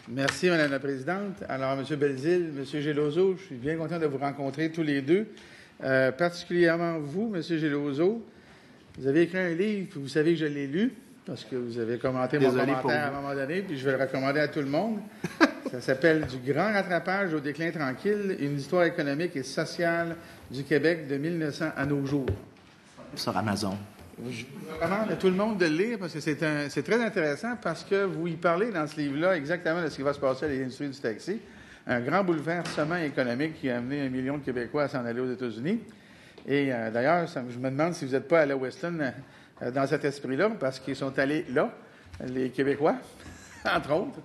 Merci, Mme la Présidente. Alors, M. Belzile, M. Geloso, je suis bien content de vous rencontrer tous les deux. Particulièrement vous, M. Geloso. Vous avez écrit un livre, puis vous savez que je l'ai lu, parce que vous avez commenté mon commentaire à un moment donné, puis je vais le recommander à tout le monde. Ça s'appelle « Du grand rattrapage au déclin tranquille, une histoire économique et sociale du Québec de 1900 à nos jours ». Sur Amazon. Je recommande à tout le monde de le lire parce que c'est très intéressant parce que vous y parlez dans ce livre-là exactement de ce qui va se passer à l'industrie du taxi. Un grand bouleversement économique qui a amené 1 million de Québécois à s'en aller aux États-Unis. Et d'ailleurs, je me demande si vous n'êtes pas allé à Weston dans cet esprit-là parce qu'ils sont allés là, les Québécois, entre autres.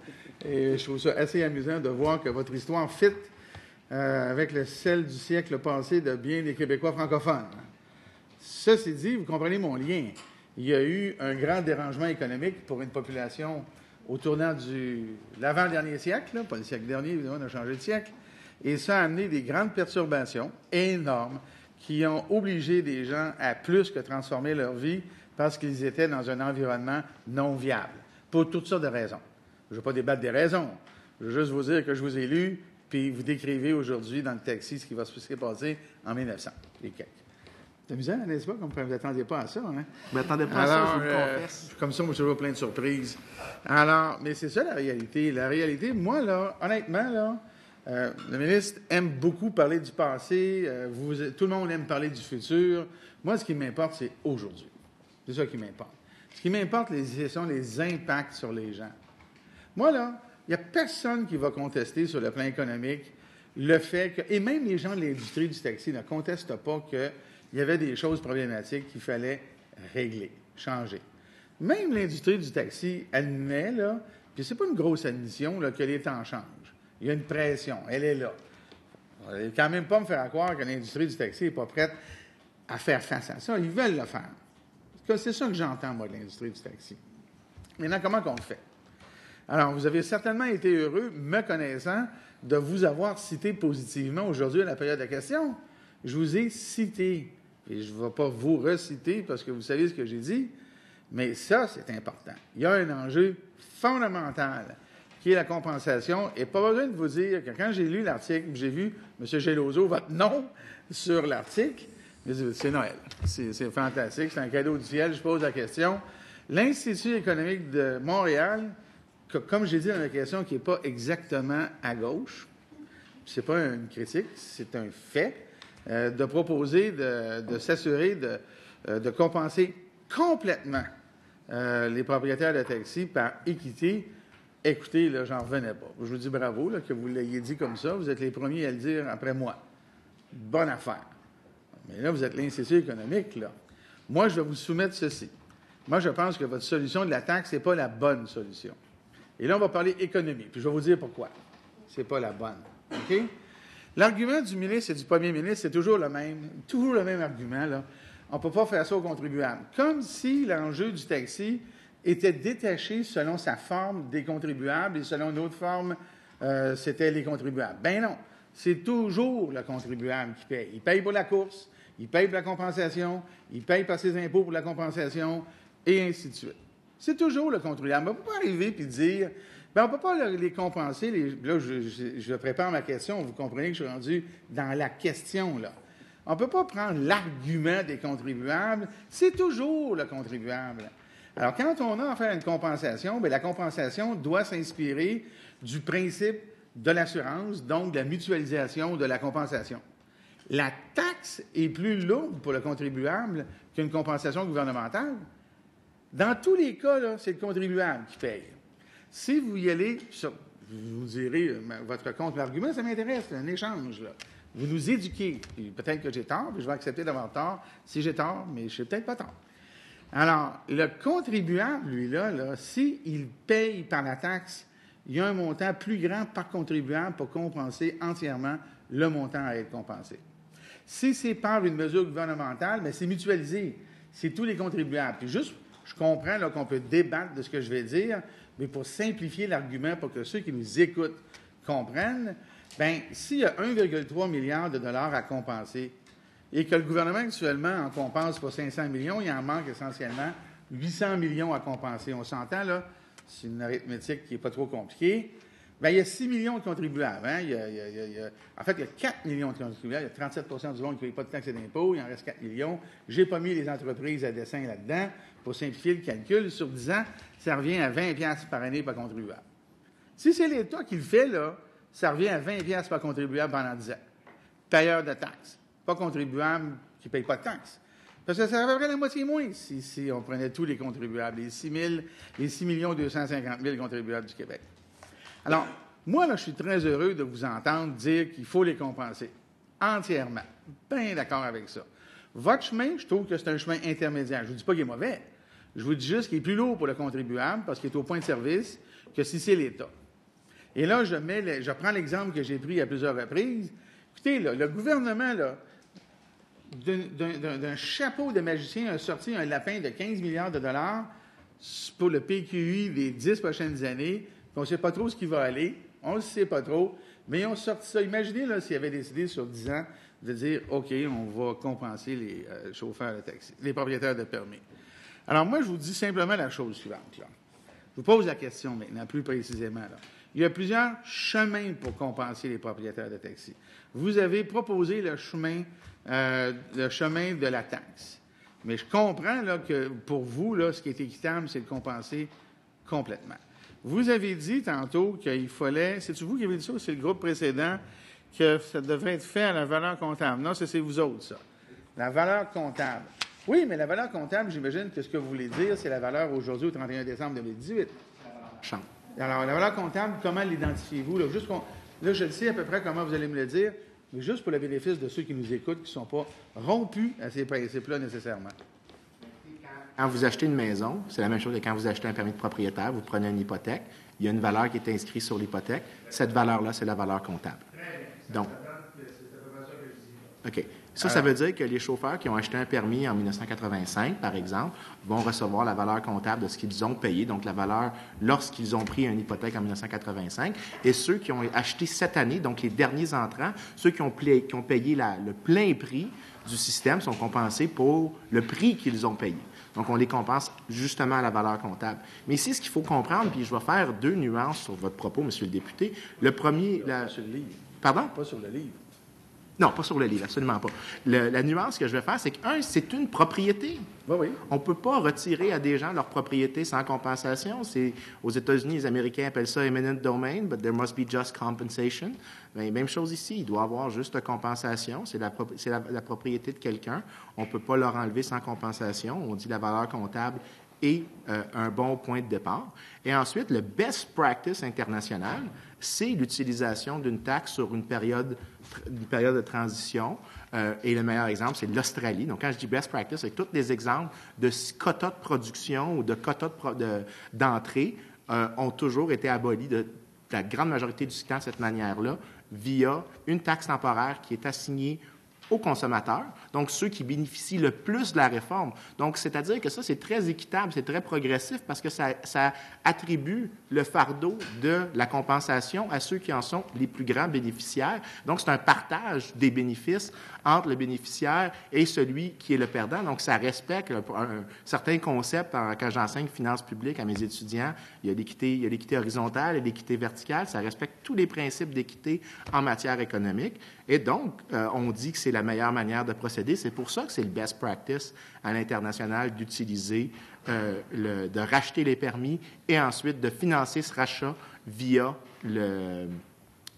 Et je trouve ça assez amusant de voir que votre histoire fit avec celle du siècle passé de bien des Québécois francophones. Ceci dit, vous comprenez mon lien. Il y a eu un grand dérangement économique pour une population au tournant de l'avant-dernier siècle, là, pas le siècle dernier, évidemment, on a changé de siècle, et ça a amené des grandes perturbations énormes qui ont obligé des gens à plus que transformer leur vie parce qu'ils étaient dans un environnement non viable, pour toutes sortes de raisons. Je ne vais pas débattre des raisons. Je veux juste vous dire que je vous ai lu, puis vous décrivez aujourd'hui dans le taxi ce qui va se passer en 1900. Les quelques. C'est amusant, n'est-ce pas? Comme vous n'attendiez pas à ça, hein? Je ne m'attendais pas à ça, je vous le confesse. Comme ça, moi, j'ai toujours plein de surprises. Alors, mais c'est ça la réalité. La réalité, moi, là, honnêtement, là, le ministre aime beaucoup parler du passé. Tout le monde aime parler du futur. Moi, ce qui m'importe, c'est aujourd'hui. C'est ça qui m'importe. Ce qui m'importe, ce sont les impacts sur les gens. Moi, là, il n'y a personne qui va contester sur le plan économique le fait que, et même les gens de l'industrie du taxi ne contestent pas qu'il y avait des choses problématiques qu'il fallait régler, changer. Même l'industrie du taxi admet, là, puis c'est pas une grosse admission, là, que les temps changent. Il y a une pression, elle est là. Vous n'allez quand même pas me faire croire que l'industrie du taxi n'est pas prête à faire face à ça. Ils veulent le faire. C'est ça que j'entends, moi, de l'industrie du taxi. Maintenant, comment qu'on le fait? Alors, vous avez certainement été heureux, me connaissant, de vous avoir cité positivement aujourd'hui à la période de questions. Je vous ai cité, et je ne vais pas vous reciter parce que vous savez ce que j'ai dit, mais ça, c'est important. Il y a un enjeu fondamental qui est la compensation, et pas besoin de vous dire que quand j'ai lu l'article, j'ai vu, M. Geloso, votre nom sur l'article, j'ai dit, c'est Noël. C'est fantastique, c'est un cadeau du ciel. Je pose la question. L'Institut économique de Montréal, comme j'ai dit dans la question, qui n'est pas exactement à gauche, ce n'est pas une critique, c'est un fait, de proposer de s'assurer de compenser complètement les propriétaires de taxis par équité. Écoutez, là, j'en revenais pas. Je vous dis bravo là, que vous l'ayez dit comme ça. Vous êtes les premiers à le dire après moi. Bonne affaire. Mais là, vous êtes l'Institut économique, là. Moi, je vais vous soumettre ceci. Moi, je pense que votre solution de la taxe n'est pas la bonne solution. Et là, on va parler économie. Puis je vais vous dire pourquoi. C'est pas la bonne. OK? L'argument du ministre et du premier ministre, c'est toujours le même argument, là. On ne peut pas faire ça aux contribuables. Comme si l'enjeu du taxi était détaché selon sa forme des contribuables et selon une autre forme, c'était les contribuables. Ben non. C'est toujours le contribuable qui paye. Il paye pour la course, il paye pour la compensation, il paye par ses impôts pour la compensation, et ainsi de suite. C'est toujours le contribuable. On ne peut pas arriver et dire, on ne peut pas les compenser. Là, je prépare ma question, vous comprenez que je suis rendu dans la question, là. On ne peut pas prendre l'argument des contribuables, c'est toujours le contribuable. Alors, quand on a à faire une compensation, la compensation doit s'inspirer du principe de l'assurance, donc de la mutualisation de la compensation. La taxe est plus lourde pour le contribuable qu'une compensation gouvernementale. Dans tous les cas, là, c'est le contribuable qui paye. Si vous y allez, vous direz, votre contre-argument, ça m'intéresse, c'est un échange, là. Vous nous éduquez. Puis peut-être que j'ai tort, puis je vais accepter d'avoir tort si j'ai tort, mais je n'ai peut-être pas tort. Alors, le contribuable, lui, là, s'il paye par la taxe, il y a un montant plus grand par contribuable pour compenser entièrement le montant à être compensé. Si c'est par une mesure gouvernementale, bien, c'est mutualisé. C'est tous les contribuables. Puis juste, je comprends là, qu'on peut débattre de ce que je vais dire, mais pour simplifier l'argument, pour que ceux qui nous écoutent comprennent, bien, s'il y a 1,3 milliard de dollars à compenser et que le gouvernement actuellement en compense pour 500 millions, il en manque essentiellement 800 millions à compenser. On s'entend, là, c'est une arithmétique qui n'est pas trop compliquée. Bien, il y a 6 millions de contribuables. Hein? En fait, il y a 4 millions de contribuables. Il y a 37 du monde qui ne paye pas de taxes et d'impôts. Il en reste 4 millions. Je n'ai pas mis les entreprises à dessin là-dedans pour simplifier le calcul. Sur 10 ans, ça revient à 20 $ par année par contribuable. Si c'est l'État qui le fait, là, ça revient à 20 $ par contribuable pendant 10 ans. Payeur de taxes, pas contribuable qui ne paye pas de taxes. Parce que ça serait à peu près la moitié moins si on prenait tous les contribuables, les 6 250 000 contribuables du Québec. Alors, moi, là, je suis très heureux de vous entendre dire qu'il faut les compenser entièrement. Bien d'accord avec ça. Votre chemin, je trouve que c'est un chemin intermédiaire. Je ne vous dis pas qu'il est mauvais. Je vous dis juste qu'il est plus lourd pour le contribuable parce qu'il est au point de service que si c'est l'État. Et là, je prends l'exemple que j'ai pris à plusieurs reprises. Écoutez, là, le gouvernement, là, d'un chapeau de magicien a sorti un lapin de 15 milliards de dollars pour le PQI des 10 prochaines années, on ne sait pas trop ce qui va aller, on ne le sait pas trop, mais ils ont sorti ça. Imaginez là, s'ils avaient décidé sur 10 ans de dire « OK, on va compenser les chauffeurs de taxi, les propriétaires de permis ». Alors moi, je vous dis simplement la chose suivante. Là. Je vous pose la question maintenant, plus précisément. Là. Il y a plusieurs chemins pour compenser les propriétaires de taxi. Vous avez proposé le chemin de la taxe. Mais je comprends là, que pour vous, là, ce qui est équitable, c'est de compenser complètement. Vous avez dit tantôt qu'il fallait, c'est-tu vous qui avez dit ça ou c'est le groupe précédent, que ça devrait être fait à la valeur comptable? Non, ça, c'est vous autres, ça. La valeur comptable. Oui, mais la valeur comptable, j'imagine que ce que vous voulez dire, c'est la valeur aujourd'hui au 31 décembre 2018. Alors, la valeur comptable, comment l'identifiez-vous? Là, là, je le sais à peu près comment vous allez me le dire, mais juste pour le bénéfice de ceux qui nous écoutent, qui ne sont pas rompus à ces principes-là nécessairement. Quand vous achetez une maison, c'est la même chose que quand vous achetez un permis de propriétaire, vous prenez une hypothèque, il y a une valeur qui est inscrite sur l'hypothèque. Cette valeur-là, c'est la valeur comptable. Donc, OK. Ça veut dire que les chauffeurs qui ont acheté un permis en 1985, par exemple, vont recevoir la valeur comptable de ce qu'ils ont payé, donc la valeur lorsqu'ils ont pris une hypothèque en 1985. Et ceux qui ont acheté cette année, donc les derniers entrants, ceux qui ont payé le plein prix du système sont compensés pour le prix qu'ils ont payé. Donc, on les compense justement à la valeur comptable. Mais ici, ce qu'il faut comprendre, puis je vais faire deux nuances sur votre propos, Monsieur le député. Le premier... Pas sur le livre. Pardon? Pas sur le livre. Non, pas sur le livre, absolument pas. La nuance que je vais faire, c'est c'est une propriété. Oui. On ne peut pas retirer à des gens leur propriété sans compensation. Aux États-Unis, les Américains appellent ça eminent domain, but there must be just compensation. Bien, même chose ici, il doit y avoir juste compensation. C'est la propriété de quelqu'un. On ne peut pas leur enlever sans compensation. On dit la valeur comptable est un bon point de départ. Et ensuite, le best practice international, c'est l'utilisation d'une taxe sur une période de transition. Et le meilleur exemple, c'est l'Australie. Donc, quand je dis best practice, c'est tous les exemples de quotas de production ou de quotas d'entrée ont toujours été abolis de la grande majorité du temps de cette manière-là via une taxe temporaire qui est assignée aux consommateurs, donc ceux qui bénéficient le plus de la réforme. Donc, c'est-à-dire que ça, c'est très équitable, c'est très progressif parce que ça attribue le fardeau de la compensation à ceux qui en sont les plus grands bénéficiaires. Donc, c'est un partage des bénéfices entre le bénéficiaire et celui qui est le perdant. Donc, ça respecte un certain concept. Quand j'enseigne finances publiques à mes étudiants, il y a l'équité horizontale et l'équité verticale. Ça respecte tous les principes d'équité en matière économique. Et donc, on dit que c'est la meilleure manière de procéder. C'est pour ça que c'est le best practice à l'international d'utiliser, de racheter les permis et ensuite de financer ce rachat via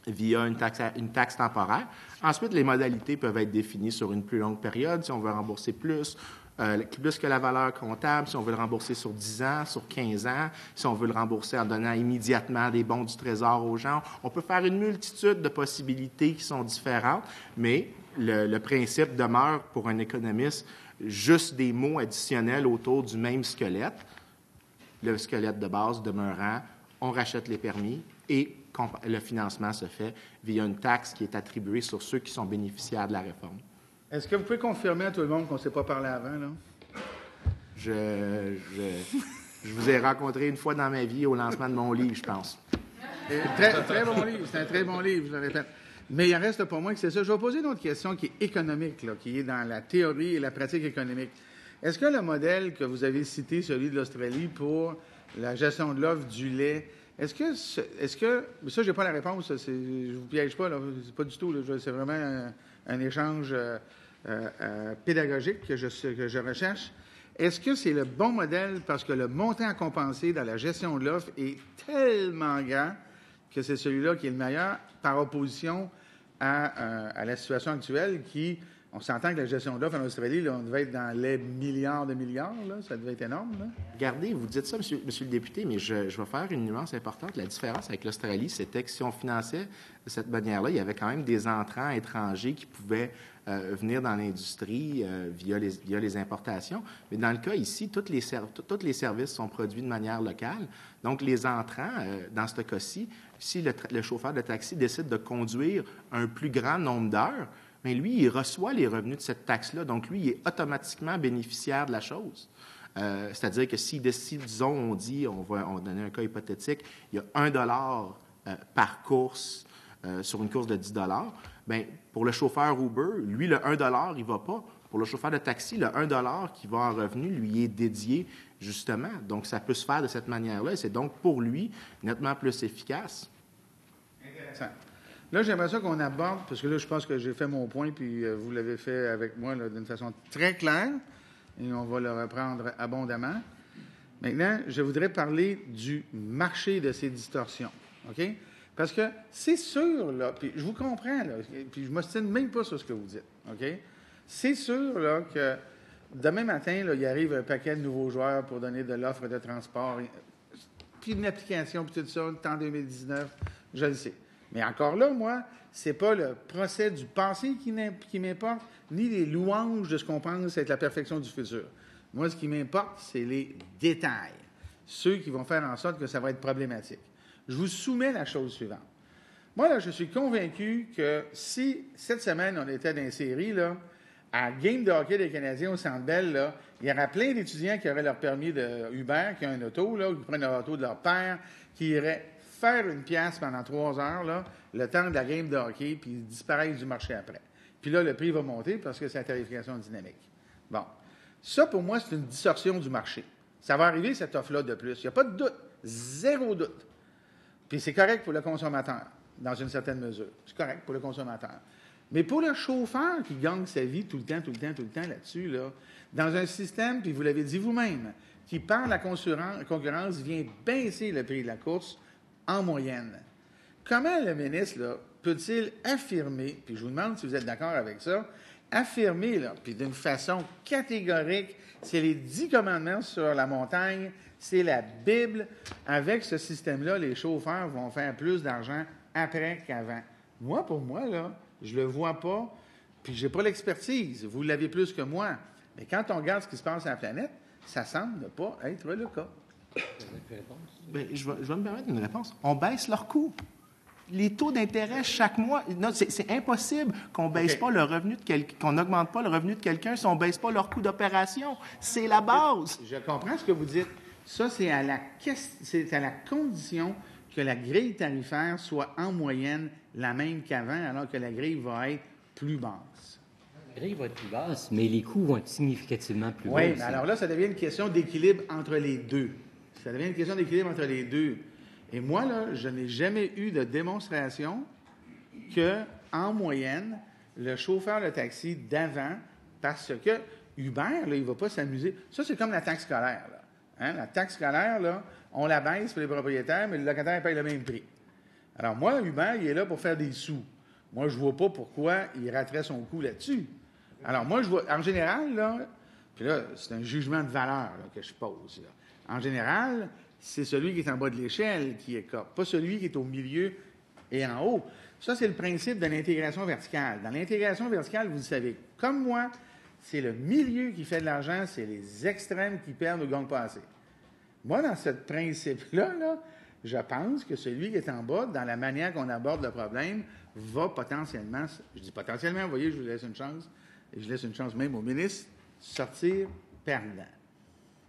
une taxe temporaire. Ensuite, les modalités peuvent être définies sur une plus longue période, si on veut rembourser plus que la valeur comptable, si on veut le rembourser sur 10 ans, sur 15 ans, si on veut le rembourser en donnant immédiatement des bons du Trésor aux gens. On peut faire une multitude de possibilités qui sont différentes, mais le principe demeure pour un économiste juste des mots additionnels autour du même squelette. Le squelette de base demeurant, on rachète les permis et le financement se fait via une taxe qui est attribuée sur ceux qui sont bénéficiaires de la réforme. Est-ce que vous pouvez confirmer à tout le monde qu'on ne s'est pas parlé avant, là? Je vous ai rencontré une fois dans ma vie au lancement de mon livre, je pense. Très bon livre. C'est un très bon livre, je le répète. Mais il en reste pour moi que c'est ça. Je vais vous poser une autre question qui est économique, là, qui est dans la théorie et la pratique économique. Est-ce que le modèle que vous avez cité, celui de l'Australie, pour la gestion de l'offre du lait, est-ce que ça, je n'ai pas la réponse, je ne vous piège pas, là, c'est pas du tout, là, c'est vraiment un échange pédagogique que je recherche. Est-ce que c'est le bon modèle parce que le montant à compenser dans la gestion de l'offre est tellement grand que c'est celui-là qui est le meilleur par opposition à la situation actuelle qui, on s'entend que la gestion de l'offre en Australie, là, on devait être dans les milliards de milliards, là, ça devait être énorme. Là. Regardez, vous dites ça, monsieur le député, mais je vais faire une nuance importante. La différence avec l'Australie, c'était que si on finançait de cette manière-là, il y avait quand même des entrants étrangers qui pouvaient venir dans l'industrie via les importations. Mais dans le cas ici, tous les services sont produits de manière locale. Donc, les entrants, dans ce cas-ci, si le chauffeur de taxi décide de conduire un plus grand nombre d'heures, mais lui, il reçoit les revenus de cette taxe-là. Donc, lui, il est automatiquement bénéficiaire de la chose. C'est-à-dire que si, disons, on va donner un cas hypothétique, il y a $1 par course sur une course de $10, bien, pour le chauffeur Uber, lui, le $1, il ne va pas. Pour le chauffeur de taxi, le $1 qui va en revenu lui est dédié, justement. Donc, ça peut se faire de cette manière-là. C'est donc, pour lui, nettement plus efficace. Intéressant. Là, j'aimerais ça qu'on aborde, parce que là, je pense que j'ai fait mon point, puis vous l'avez fait avec moi là, d'une façon très claire, et on va le reprendre abondamment. Maintenant, je voudrais parler du marché de ces distorsions. OK? Parce que c'est sûr, là, puis je vous comprends, là, puis je ne m'ostine même pas sur ce que vous dites. OK? C'est sûr, là, que demain matin, là, il arrive un paquet de nouveaux joueurs pour donner de l'offre de transport, puis une application, puis tout ça, en 2019, je le sais. Mais encore là, moi, c'est pas le procès du passé qui m'importe, ni les louanges de ce qu'on pense être la perfection du futur. Moi, ce qui m'importe, c'est les détails, ceux qui vont faire en sorte que ça va être problématique. Je vous soumets la chose suivante. Moi, là, je suis convaincu que si, cette semaine, on était dans une série, là, à game de hockey des Canadiens au Centre Bell, là, il y aura plein d'étudiants qui auraient leur permis de Uber, qui ont un auto, là, ou qui prennent leur auto de leur père, qui iraient faire une pièce pendant 3 heures, là, le temps de la game de hockey, puis ils disparaissent du marché après. Puis là, le prix va monter parce que c'est la tarification dynamique. Bon. Ça, pour moi, c'est une distorsion du marché. Ça va arriver, cette offre-là, de plus. Il n'y a pas de doute. Zéro doute. Puis c'est correct pour le consommateur, dans une certaine mesure. C'est correct pour le consommateur. Mais pour le chauffeur qui gagne sa vie tout le temps là-dessus, là, dans un système, puis vous l'avez dit vous-même, qui, par la concurrence, vient baisser le prix de la course en moyenne. Comment le ministre là, peut-il affirmer, puis je vous demande si vous êtes d'accord avec ça, affirmer, là, puis d'une façon catégorique, c'est les 10 commandements sur la montagne, c'est la Bible. Avec ce système-là, les chauffeurs vont faire plus d'argent après qu'avant. Moi, pour moi, là, je le vois pas, puis j'ai pas l'expertise. Vous l'avez plus que moi. Mais quand on regarde ce qui se passe à la planète, ça semble ne pas être le cas. Bien, je vais me permettre une réponse. On baisse leurs coûts. Les taux d'intérêt chaque mois, non, c'est impossible qu'on baisse pas le revenu qu'on n'augmente pas le revenu de quelqu'un si on baisse pas leur coût d'opération. C'est la base. Je comprends ce que vous dites. Ça, c'est à la condition que la grille tarifaire soit en moyenne la même qu'avant, alors que la grille va être plus basse. La grille va être plus basse, mais les coûts vont être significativement plus bas. Oui, mais alors là, ça devient une question d'équilibre entre les deux. Ça devient une question d'équilibre entre les deux. Et moi, là, je n'ai jamais eu de démonstration que, en moyenne, le chauffeur de taxi d'avant, parce que Uber, là, il ne va pas s'amuser. Ça, c'est comme la taxe scolaire, là. Hein? La taxe scolaire, là, on la baisse pour les propriétaires, mais le locataire paye le même prix. Alors moi, Uber, il est là pour faire des sous. Moi, je ne vois pas pourquoi il raterait son coup là-dessus. Alors moi, je vois, en général, là, puis là, c'est un jugement de valeur là, que je pose, là. En général, c'est celui qui est en bas de l'échelle qui écope, pas celui qui est au milieu et en haut. Ça, c'est le principe de l'intégration verticale. Dans l'intégration verticale, vous le savez, comme moi, c'est le milieu qui fait de l'argent, c'est les extrêmes qui perdent ou gagnent pas assez. Moi, dans ce principe-là, là, je pense que celui qui est en bas, dans la manière qu'on aborde le problème, va potentiellement, je dis potentiellement, vous voyez, je vous laisse une chance, et je laisse une chance même au ministre, sortir perdant.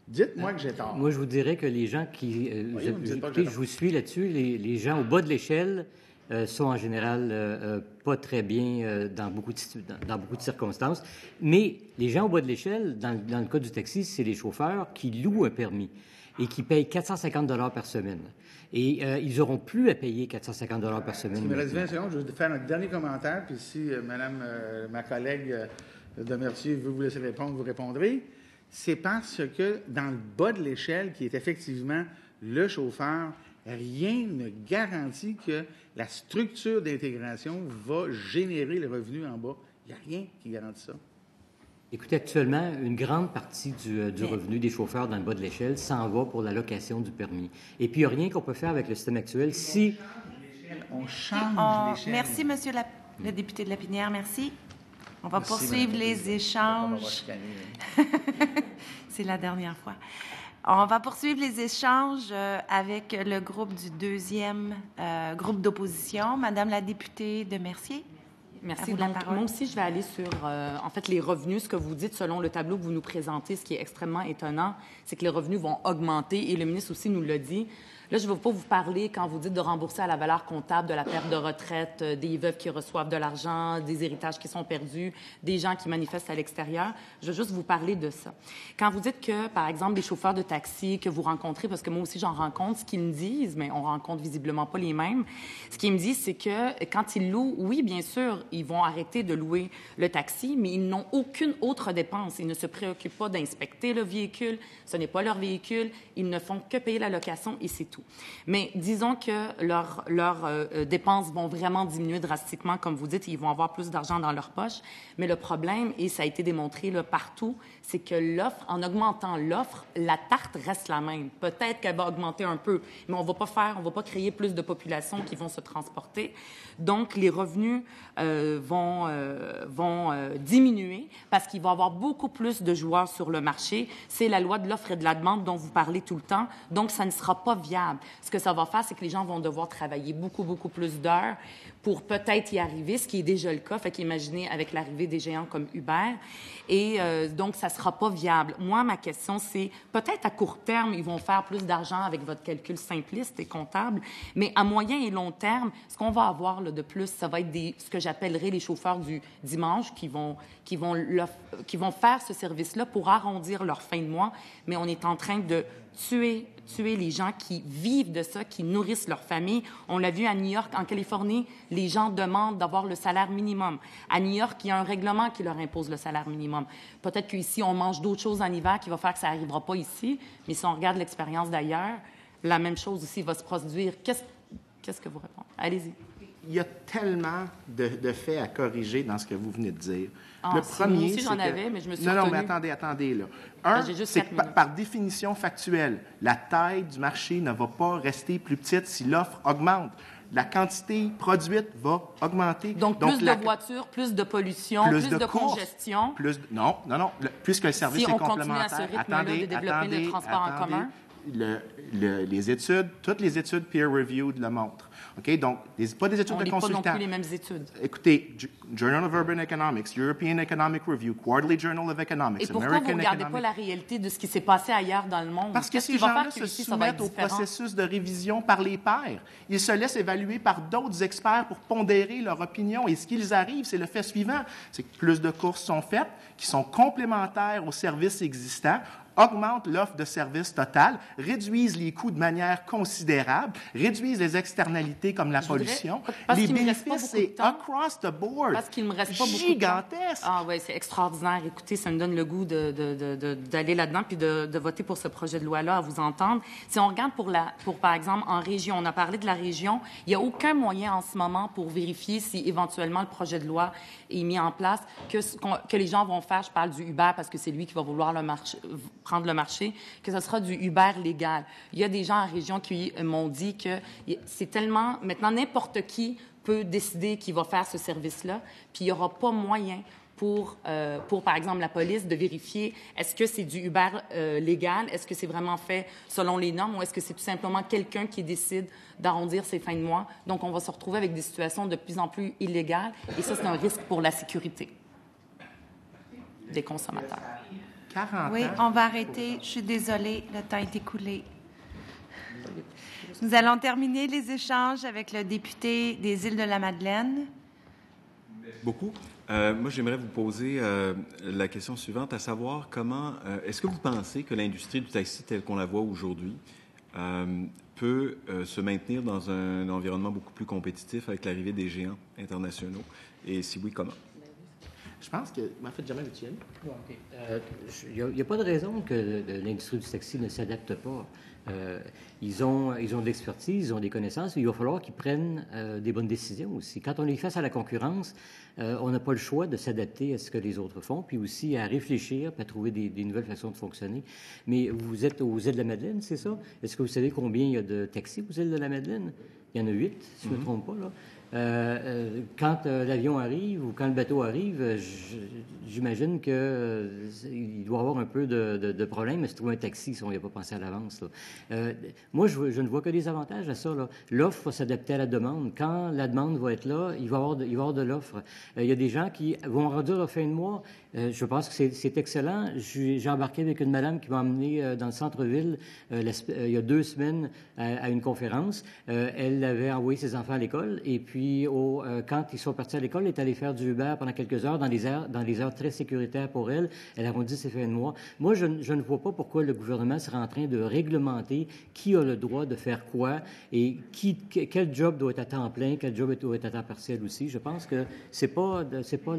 Dites-moi que j'ai tort. Moi, je vous dirais que les gens qui... je vous suis là-dessus. Les gens au bas de l'échelle sont en général pas très bien dans beaucoup de circonstances. Mais les gens au bas de l'échelle, dans le cas du taxi, c'est les chauffeurs qui louent un permis et qui payent 450 $ par semaine. Et ils n'auront plus à payer 450 $ par semaine. Il me reste 20 secondes. Je vais faire un dernier commentaire. Puis si ma collègue de Mercier veut vous laisser répondre, vous répondrez. C'est parce que dans le bas de l'échelle, qui est effectivement le chauffeur, rien ne garantit que la structure d'intégration va générer le revenu en bas. Il n'y a rien qui garantit ça. Écoutez, actuellement, une grande partie du revenu des chauffeurs dans le bas de l'échelle s'en va pour la location du permis. Et puis, il n'y a rien qu'on peut faire avec le système actuel si... On change l'échelle. Merci, monsieur le député de Lapinière. Merci. On va poursuivre les échanges. C'est la dernière fois. On va poursuivre les échanges avec le groupe du deuxième groupe d'opposition. Madame la députée de Mercier. Merci. vous la Donc, parole. moi aussi, je vais aller sur, en fait, les revenus. Ce que vous dites selon le tableau que vous nous présentez, ce qui est extrêmement étonnant, c'est que les revenus vont augmenter et le ministre aussi nous l'a dit. Là, je ne veux pas vous parler, quand vous dites de rembourser à la valeur comptable de la perte de retraite, des veuves qui reçoivent de l'argent, des héritages qui sont perdus, des gens qui manifestent à l'extérieur. Je veux juste vous parler de ça. Quand vous dites que, par exemple, des chauffeurs de taxi que vous rencontrez, parce que moi aussi j'en rencontre, ce qu'ils me disent, mais on rencontre visiblement pas les mêmes, ce qu'ils me disent, c'est que quand ils louent, oui, bien sûr, ils vont arrêter de louer le taxi, mais ils n'ont aucune autre dépense. Ils ne se préoccupent pas d'inspecter le véhicule, ce n'est pas leur véhicule, ils ne font que payer la location et c'est tout. Mais disons que leurs dépenses vont vraiment diminuer drastiquement, comme vous dites, ils vont avoir plus d'argent dans leur poche. Mais le problème, et ça a été démontré là, partout, c'est que l'offre, en augmentant l'offre, la tarte reste la même. Peut-être qu'elle va augmenter un peu, mais on va pas créer plus de populations qui vont se transporter. Donc, les revenus vont diminuer parce qu'il va y avoir beaucoup plus de joueurs sur le marché. C'est la loi de l'offre et de la demande dont vous parlez tout le temps. Donc, ça ne sera pas viable. Ce que ça va faire, c'est que les gens vont devoir travailler beaucoup, beaucoup plus d'heures pour peut-être y arriver, ce qui est déjà le cas. Fait qu'imaginez avec l'arrivée des géants comme Uber. Et donc, ça ne sera pas viable. Moi, ma question, c'est peut-être à court terme, ils vont faire plus d'argent avec votre calcul simpliste et comptable, mais à moyen et long terme, ce qu'on va avoir là, de plus, ça va être ce que j'appellerais les chauffeurs du dimanche qui vont faire ce service-là pour arrondir leur fin de mois, mais on est en train de tuer les gens qui vivent de ça, qui nourrissent leur famille. On l'a vu à New York, en Californie, les gens demandent d'avoir le salaire minimum. À New York, il y a un règlement qui leur impose le salaire minimum. Peut-être qu'ici, on mange d'autres choses en hiver qui va faire que ça n'arrivera pas ici, mais si on regarde l'expérience d'ailleurs, la même chose aussi va se produire. Qu'est-ce que vous répondez? Allez-y. Il y a tellement de faits à corriger dans ce que vous venez de dire. Le premier, moi aussi, j'en avais, mais je me suis Non, retenue. mais attendez, là. Un, c'est que par définition factuelle, la taille du marché ne va pas rester plus petite si l'offre augmente. La quantité produite va augmenter. Donc plus de voitures, plus de pollution, plus de congestion. Non. Puisque le service est complémentaire. Si on continue à ce rythme-là de développer le transport en commun. Les études, toutes les études peer-reviewed le montrent. OK? Donc, pas des études de consultants. On n'est pas non plus les mêmes études. Écoutez, Journal of Urban Economics, European Economic Review, Quarterly Journal of Economics, et pourquoi American vous ne regardez Economic... pas la réalité de ce qui s'est passé ailleurs dans le monde? Parce que ces gens-là se soumettent au processus de révision par les pairs. Ils se laissent évaluer par d'autres experts pour pondérer leur opinion. Et ce qu'ils arrivent, c'est le fait suivant. C'est que plus de courses sont faites, qui sont complémentaires aux services existants, augmentent l'offre de services totale, réduisent les coûts de manière considérable, réduisent les externalités comme la pollution. Les bénéfices, c'est across the board. Parce qu'il me reste pas beaucoup de temps. Gigantesque. Ah oui, c'est extraordinaire. Écoutez, ça me donne le goût d'aller là-dedans puis de voter pour ce projet de loi-là, à vous entendre. Si on regarde pour par exemple, en région, on a parlé de la région, il n'y a aucun moyen en ce moment pour vérifier si éventuellement le projet de loi est mis en place, que les gens vont faire, je parle du Uber parce que c'est lui qui va vouloir prendre le marché, que ce sera du Uber légal. Il y a des gens en région qui m'ont dit que c'est tellement... Maintenant, n'importe qui peut décider qu'il va faire ce service-là, puis il n'y aura pas moyen pour, par exemple, la police de vérifier est-ce que c'est du Uber légal, est-ce que c'est vraiment fait selon les normes ou est-ce que c'est tout simplement quelqu'un qui décide d'arrondir ses fins de mois. Donc, on va se retrouver avec des situations de plus en plus illégales et ça, c'est un risque pour la sécurité des consommateurs. 40 oui, ans. on va arrêter. Je suis désolée, le temps est écoulé. Nous allons terminer les échanges avec le député des Îles-de-la-Madeleine. Merci beaucoup. Moi, j'aimerais vous poser la question suivante, à savoir comment est-ce que vous pensez que l'industrie du taxi telle qu'on la voit aujourd'hui peut se maintenir dans un environnement beaucoup plus compétitif avec l'arrivée des géants internationaux? Et si oui, comment? Je pense que... En fait, jamais Étienne. Il n'y a pas de raison que l'industrie du taxi ne s'adapte pas. Ils ont de l'expertise, ils ont des connaissances. Il va falloir qu'ils prennent des bonnes décisions aussi. Quand on est face à la concurrence, on n'a pas le choix de s'adapter à ce que les autres font, puis aussi à réfléchir, puis à trouver des nouvelles façons de fonctionner. Mais vous êtes aux Îles-de-la-Madeleine, c'est ça? Est-ce que vous savez combien il y a de taxis aux Îles-de-la-Madeleine? Il y en a 8, si je ne me trompe pas, là. Quand l'avion arrive ou quand le bateau arrive, j'imagine qu'il doit y avoir un peu de problème, mais c'est trouver un taxi si on n'y a pas pensé à l'avance. Moi, je ne vois que des avantages à ça. L'offre va s'adapter à la demande. Quand la demande va être là, il va y avoir de l'offre. Il y a des gens qui vont réduire leur fin de mois. Je pense que c'est excellent. J'ai embarqué avec une madame qui m'a emmené dans le centre-ville il y a 2 semaines à une conférence. Elle avait envoyé ses enfants à l'école et puis quand ils sont partis à l'école, elle est allée faire du Uber pendant quelques heures dans les heures très sécuritaires pour elle. Elle a arrondi ses fins de mois. Moi, je ne vois pas pourquoi le gouvernement serait en train de réglementer qui a le droit de faire quoi et quel job doit être à temps plein, quel job doit être à temps partiel aussi. Je pense que c'est pas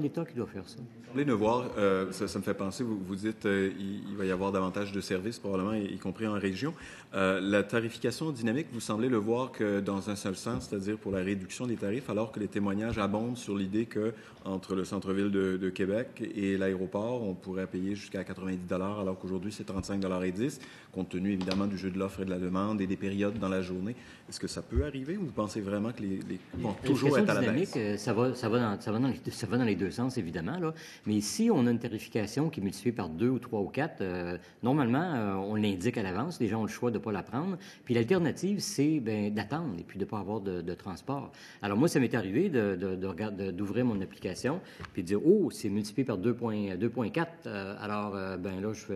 l'État qui doit faire ça. Vous semblez voir, ça me fait penser, vous dites il va y avoir davantage de services probablement, y compris en région. La tarification dynamique, vous semblez le voir que dans un seul sens, c'est-à-dire pour la réduction des tarifs, alors que les témoignages abondent sur l'idée que entre le centre-ville de Québec et l'aéroport, on pourrait payer jusqu'à 90 $, alors qu'aujourd'hui c'est 35,10 $, compte tenu évidemment du jeu de l'offre et de la demande et des périodes dans la journée. Est-ce que ça peut arriver ou vous pensez vraiment que les vont toujours être à la baisse? Ça va dans les deux sens, évidemment, là. Mais si on a une tarification qui est multipliée par 2 ou 3 ou 4, normalement, on l'indique à l'avance. Les gens ont le choix de ne pas la prendre. Puis l'alternative, c'est d'attendre et puis de ne pas avoir de transport. Alors moi, ça m'est arrivé d'ouvrir mon application puis de dire, oh, c'est multiplié par 2,4. Alors, là, je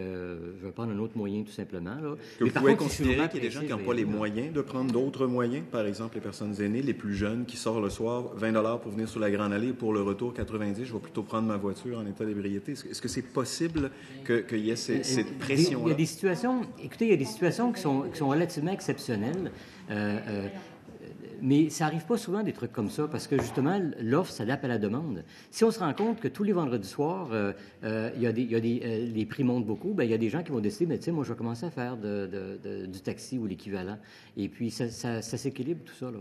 vais prendre un autre moyen, tout simplement. Là. Mais vous pouvez considérer qu'il y a des gens qui n'ont pas les moyens de prendre d'autres moyens, par exemple les personnes aînées, les plus jeunes qui sortent le soir, 20 $ pour venir sur la Grande Allée, pour le retour 90, je vais plutôt prendre ma voiture en état d'ébriété. Est-ce que c'est possible qu'il y ait cette pression-là? Il y a des situations, écoutez, il y a des situations qui sont relativement exceptionnelles. Mais ça n'arrive pas souvent des trucs comme ça parce que, justement, l'offre s'adapte à la demande. Si on se rend compte que tous les vendredis soirs, les prix montent beaucoup, il y a des gens qui vont décider, mais tu sais, moi, je vais commencer à faire du taxi ou l'équivalent. Et puis, ça s'équilibre tout ça, là.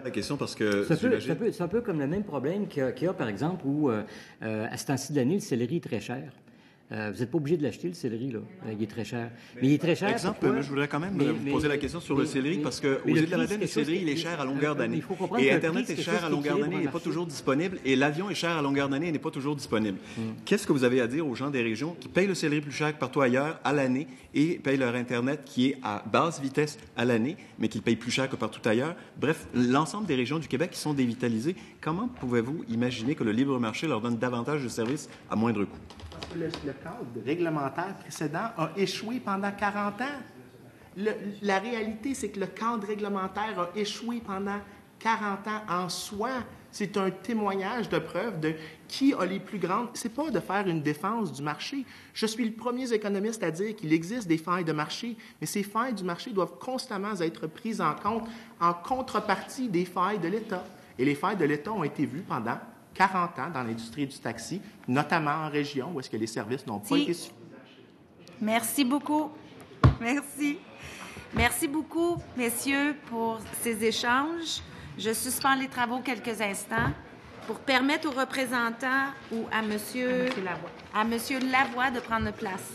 La question parce que c'est un peu comme le même problème qu'il y a, par exemple, où, à ce temps-ci de l'année, le céleri est très cher. Vous n'êtes pas obligé de l'acheter, le céleri, là. Il est très cher. Mais il est très cher. Par exemple, je voudrais quand même vous poser la question sur le céleri, parce qu'aux Îles-de-la-Madeleine, le céleri, il est cher à longueur d'année. Et Internet est cher à longueur d'année, il n'est pas toujours disponible. Et l'avion est cher à longueur d'année, il n'est pas toujours disponible. Qu'est-ce que vous avez à dire aux gens des régions qui payent le céleri plus cher que partout ailleurs à l'année et payent leur Internet qui est à basse vitesse à l'année, mais qu'ils payent plus cher que partout ailleurs? Bref, l'ensemble des régions du Québec qui sont dévitalisées, comment pouvez-vous imaginer que le libre marché leur donne davantage de services à moindre coût? Le cadre réglementaire précédent a échoué pendant 40 ans. La réalité, c'est que le cadre réglementaire a échoué pendant 40 ans en soi. C'est un témoignage de preuve de qui a les plus grandes... C'est pas de faire une défense du marché. Je suis le premier économiste à dire qu'il existe des failles de marché, mais ces failles du marché doivent constamment être prises en compte en contrepartie des failles de l'État. Et les failles de l'État ont été vues pendant 40 ans dans l'industrie du taxi, notamment en région où est-ce que les services n'ont pas été suffisants. Merci beaucoup. Merci. Merci beaucoup, messieurs, pour ces échanges. Je suspends les travaux quelques instants pour permettre aux représentants ou à Monsieur Lavoie de prendre place.